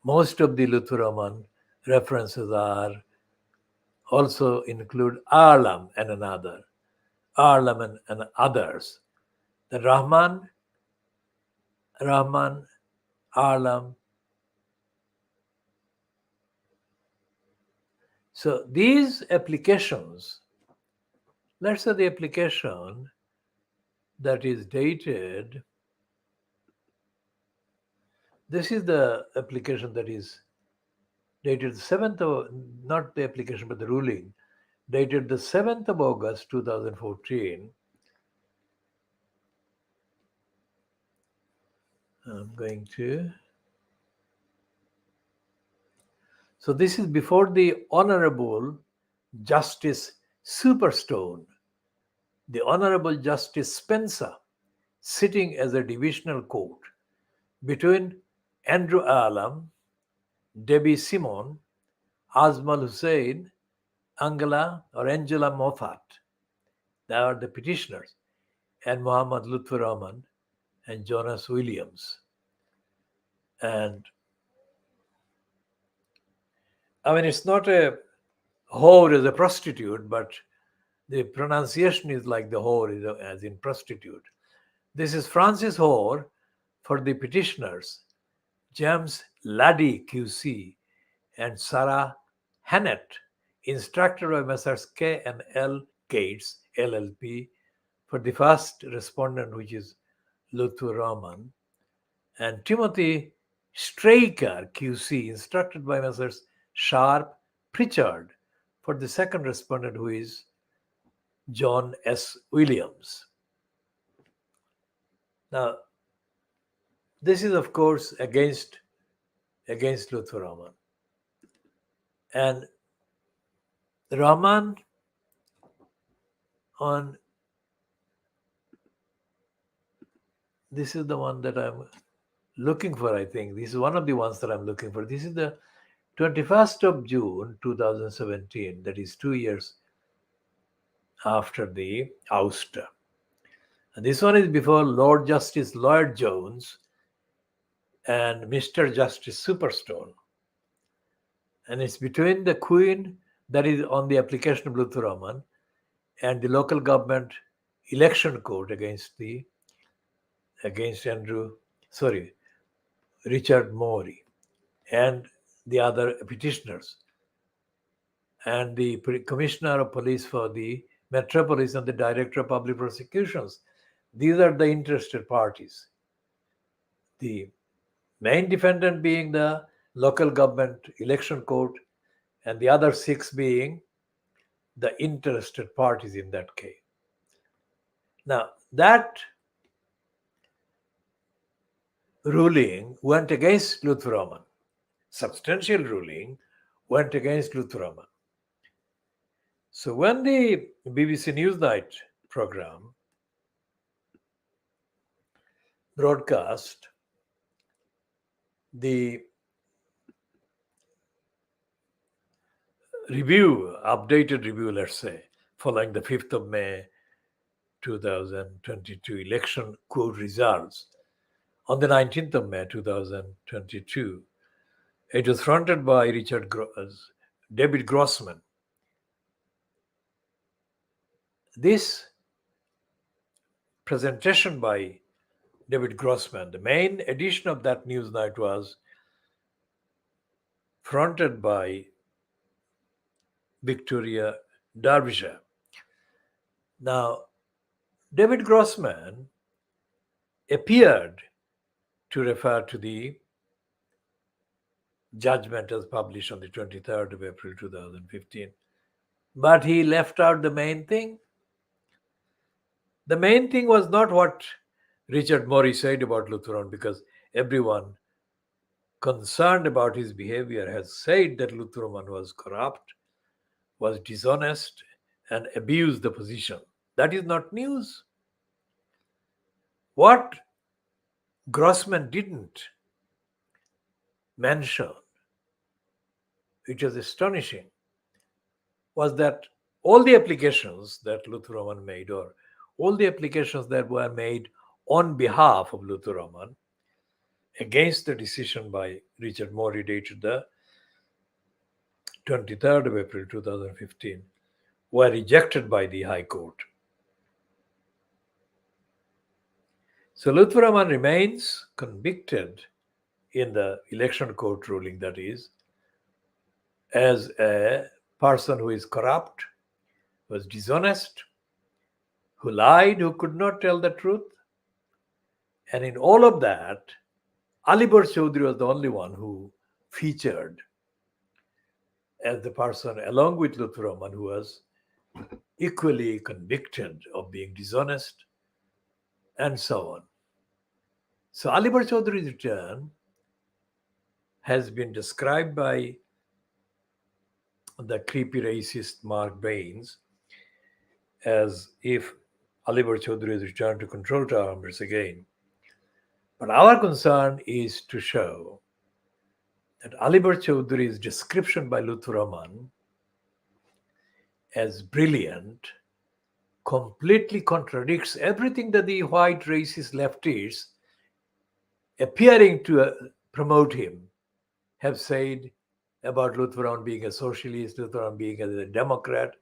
most of the Luthuraman references are also include Arlam and another, Arlam and others. The Rahman, Arlam. So these applications, let's say the application that is dated, this is the application that is dated the 7th of, not the application but the ruling, dated the 7th of August 2014. I'm going to. So this is before the Honorable Justice Superstone, the Honorable Justice Spencer, sitting as a divisional court between Andrew Alam, Debbie Simon, Azmal Hussain, Angela Moffat. They are the petitioners, and Muhammad Lutfur Rahman and Jonas Williams. And I mean, it's not a whore as a prostitute, but the pronunciation is like the whore as in prostitute. This is Francis Hoare for the petitioners, James Laddie QC and Sarah Hannett, instructor by Messrs. K and L Gates LLP, for the first respondent, which is Lutfur Rahman, and Timothy Straker QC, instructed by Messrs. Sharp Pritchard, for the second respondent, who is John S. Williams. Now, this is of course against Lutfur Rahman. And Rahman on, this is the one that I'm looking for, I think. This is one of the ones that I'm looking for. This is the 21st of June 2017, that is 2 years after the ouster. And this one is before Lord Justice Lloyd Jones and Mr. Justice Superstone. And it's between the Queen, that is on the application of Luther Rahman, and the local government election court against Richard Morey and the other petitioners, and the commissioner of police for the metropolis and the director of public prosecutions. These are the interested parties. The main defendant being the local government election court, and the other 6 being the interested parties in that case. Now, that ruling went against Luther Rahman. Substantial ruling went against Luther Rahman. So when the BBC Newsnight program broadcast the updated review, let's say, following the 5th of May 2022 election quote results, on the 19th of May 2022, it was fronted by David Grossman. This presentation by David Grossman, the main edition of that Newsnight, was fronted by Victoria Derbyshire. Now, David Grossman appeared to refer to the judgment as published on the 23rd of April 2015, but he left out the main thing. The main thing was not what Richard Morey said about Luther Rahman, because everyone concerned about his behavior has said that Luther Rahman was corrupt, was dishonest, and abused the position. That is not news. What Grossman didn't mention, which was astonishing, was that all the applications that Luther Rahman made, or all the applications that were made on behalf of Luther Rahman against the decision by Richard Morey dated the 23rd of April 2015, were rejected by the High Court. So Luther Rahman remains convicted in the election court ruling, that is, as a person who is corrupt, was dishonest, who lied, who could not tell the truth. And in all of that, Alibar Chaudhry was the only one who featured as the person, along with Luther Rahman, who was equally convicted of being dishonest, and so on. So Alibar Chaudhry's return has been described by the creepy racist Mark Baines as if Alibar Chaudhry has returned to control Tower Hamlets again. But our concern is to show that Alibar Chaudhry's description by Luther Rahman as brilliant completely contradicts everything that the white racist leftists appearing to promote him have said about Luther Rahman being a socialist, Luther Rahman being a Democrat,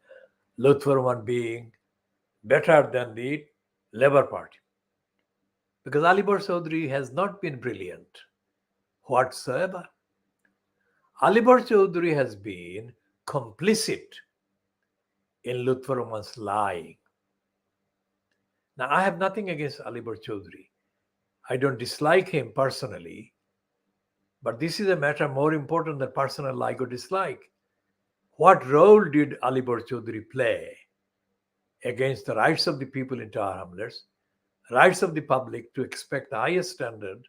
Luther Rahman being better than the Labour Party. Because Alibar Chaudhry has not been brilliant whatsoever. Alibar Chaudhry has been complicit in Luther Rahman's lying. Now, I have nothing against Alibar Chaudhry. I don't dislike him personally, but this is a matter more important than personal like or dislike. What role did Alibar Chaudhry play against the rights of the people in Tower Hamlets, rights of the public to expect the highest standard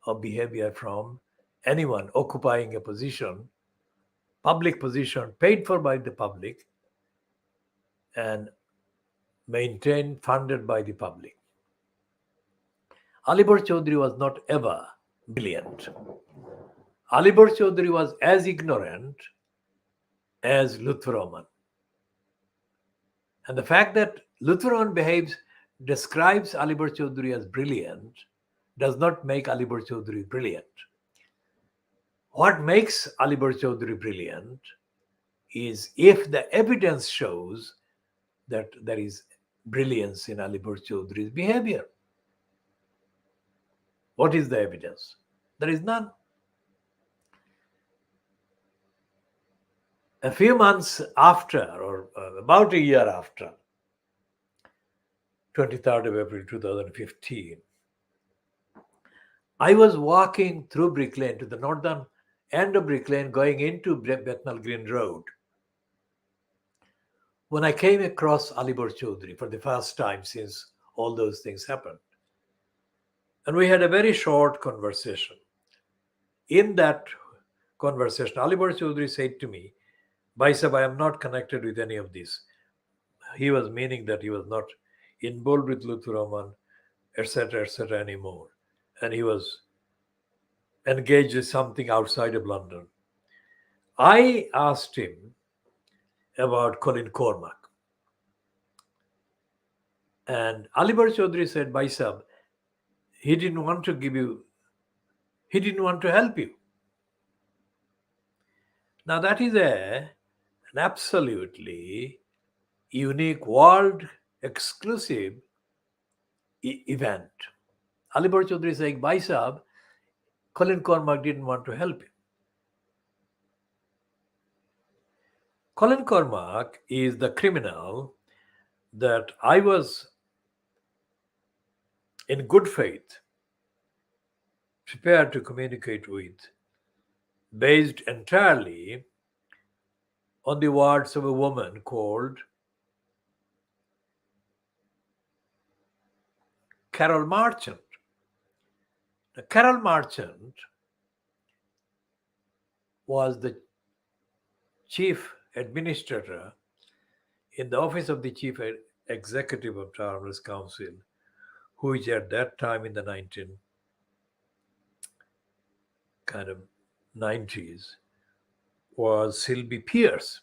of behavior from anyone occupying a position, public position, paid for by the public and maintained, funded by the public? Alibar Chaudhry was not ever brilliant. Alibar Chaudhry was as ignorant as Luther Rahman. And the fact that Luther Rahman describes Alibar Chaudhry as brilliant does not make Alibar Chaudhry brilliant. What makes Alibar Chaudhry brilliant is if the evidence shows that there is brilliance in Alibar Chaudhry's behavior. What is the evidence? There is none. A few months after, or about a year after, 23rd of April 2015, I was walking through Brick Lane to the northern end of Brick Lane going into Bethnal Green Road when I came across Alibar Chaudhry for the first time since all those things happened. And we had a very short conversation. In that conversation, Alibar Chaudhry said to me, Bhai Sahab, I am not connected with any of this. He was meaning that he was not involved with Lutfur Rahman, etc., anymore. And he was engaged in something outside of London. I asked him about Colin Cormack. And Alibar Chaudhry said, Bhai Sahab, he didn't want to help you. Now that is an absolutely unique, world exclusive event. Alibar Chaudhry is saying, Bhai Sahab, Colin Cormack didn't want to help you. Colin Cormack is the criminal that I was in good faith prepared to communicate with, based entirely on the words of a woman called Carol Marchant. Now, Carol Marchant was the chief administrator in the office of the chief executive of Travelers Council, which at that time in the 90s was Sylvie Pierce,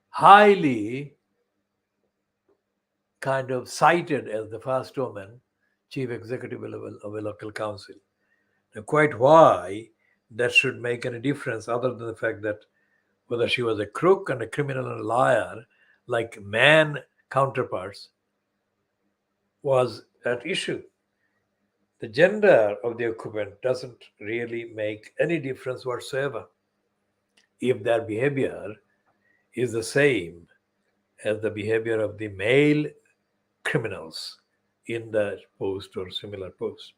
highly cited as the first woman chief executive of a local council. Now, quite why that should make any difference other than the fact that whether she was a crook and a criminal and a liar, like man counterparts, was at issue. The gender of the occupant doesn't really make any difference whatsoever if their behavior is the same as the behavior of the male criminals in the post or similar post.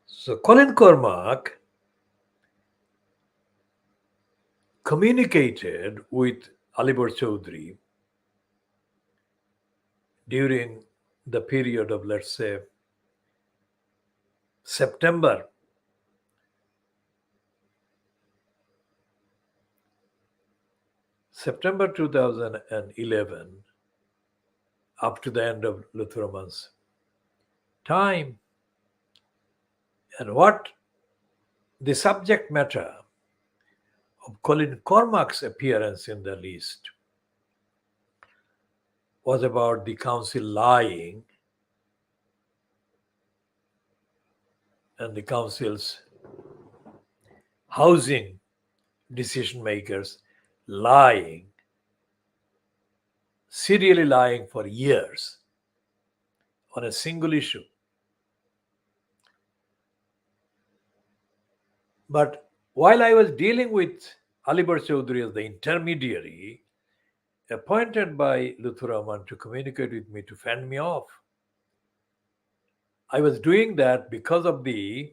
So Colin Cormack communicated with Alibar Chaudhry during the period of, let's say, September 2011 up to the end of Lutfur Rahman's time. And what the subject matter of Colin Cormack's appearance in the list was about the council lying and the council's housing decision makers lying, serially lying for years on a single issue. But while I was dealing with Alibar Chaudhry as the intermediary appointed by Lutfur Rahman to communicate with me, to fend me off, I was doing that because of the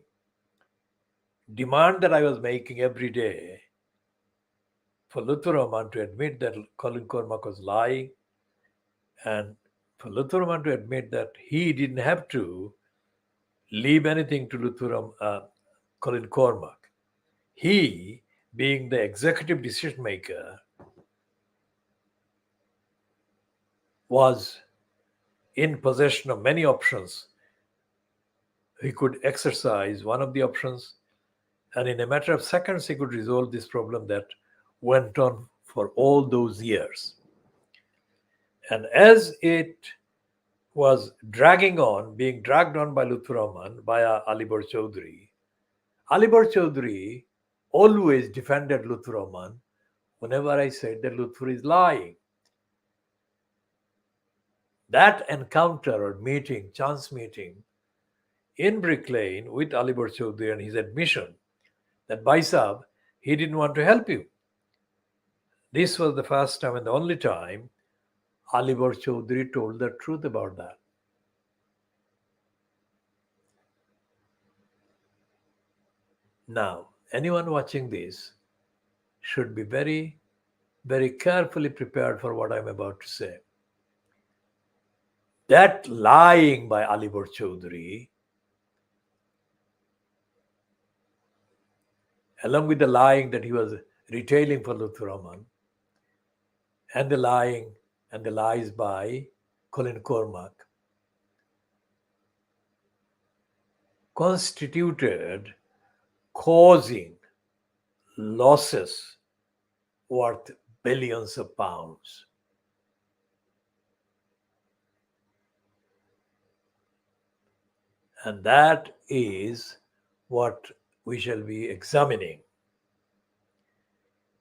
demand that I was making every day for Lutfur Rahman to admit that Colin Cormack was lying, and for Lutfur Rahman to admit that he didn't have to leave anything to Colin Cormack. He, being the executive decision maker, was in possession of many options. He could exercise one of the options, and in a matter of seconds, he could resolve this problem that went on for all those years. And as it was dragging on, being dragged on by Lutfur Rahman, by Alibar Chaudhry, Alibar Chaudhry always defended Lutfur Rahman whenever I said that Lutfur is lying. That encounter or meeting, chance meeting in Brick Lane with Alibar Chaudhry and his admission that Bhai Sahab, he didn't want to help you. This was the first time and the only time Alibar Chaudhry told the truth about that. Now, anyone watching this should be very, very carefully prepared for what I'm about to say. That lying by Alibar Chaudhry, along with the lying that he was retailing for Lutfur Rahman, and the lying and the lies by Colin Cormack, constituted causing losses worth billions of pounds. And that is what we shall be examining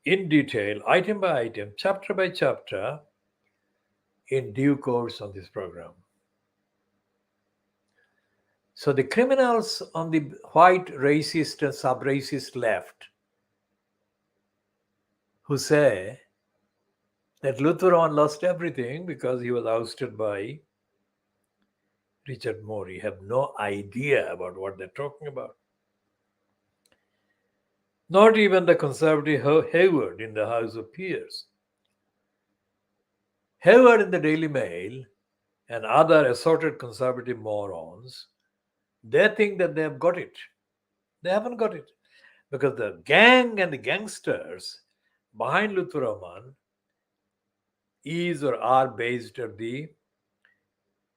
in detail, item by item, chapter by chapter, in due course on this program. So the criminals on the white racist and sub-racist left who say that Lutfur Rahman lost everything because he was ousted by Richard Morey have no idea about what they're talking about. Not even the conservative Hayward in the House of Peers. Hayward in the Daily Mail and other assorted conservative morons, they think that they have got it. They haven't got it. Because the gang and the gangsters behind Lutfur Rahman is or are based at the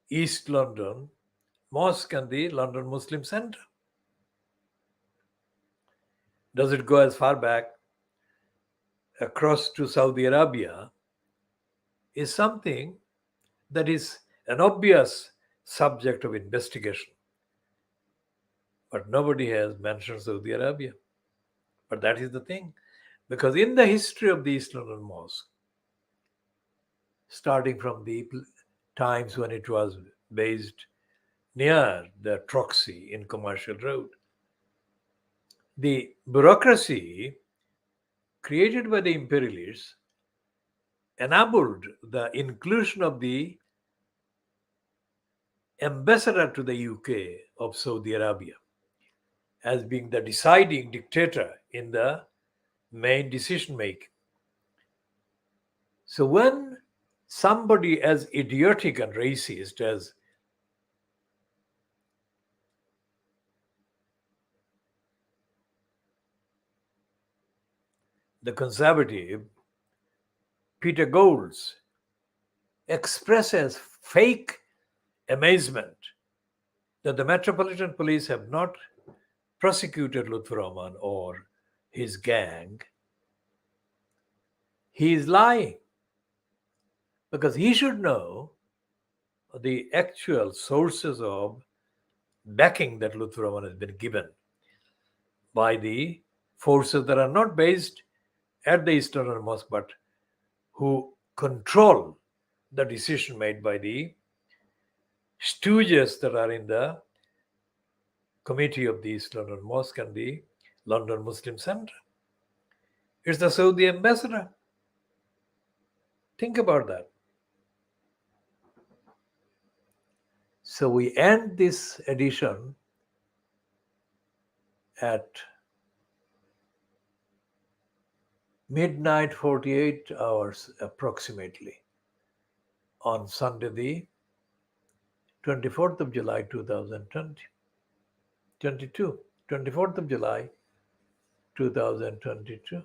East London Mosque and the London Muslim Centre. Does it go as far back across to Saudi Arabia is something that is an obvious subject of investigation. But nobody has mentioned Saudi Arabia. But that is the thing. Because in the history of the East London Mosque, starting from the times when it was based near the Troxy in Commercial Road, the bureaucracy created by the imperialists enabled the inclusion of the ambassador to the UK of Saudi Arabia as being the deciding dictator in the main decision making. So when somebody as idiotic and racist as the conservative Peter Golds expresses fake amazement that the Metropolitan Police have not prosecuted Lutfur Rahman or his gang, he is lying. Because he should know the actual sources of backing that Lutfur Rahman has been given by the forces that are not based at the East London Mosque, but who control the decision made by the stooges that are in the committee of the East London Mosque and the London Muslim Centre. It's the Saudi ambassador. Think about that. So we end this edition at midnight 48 hours approximately on Sunday the 24th of July 2022. 24th of July 2022.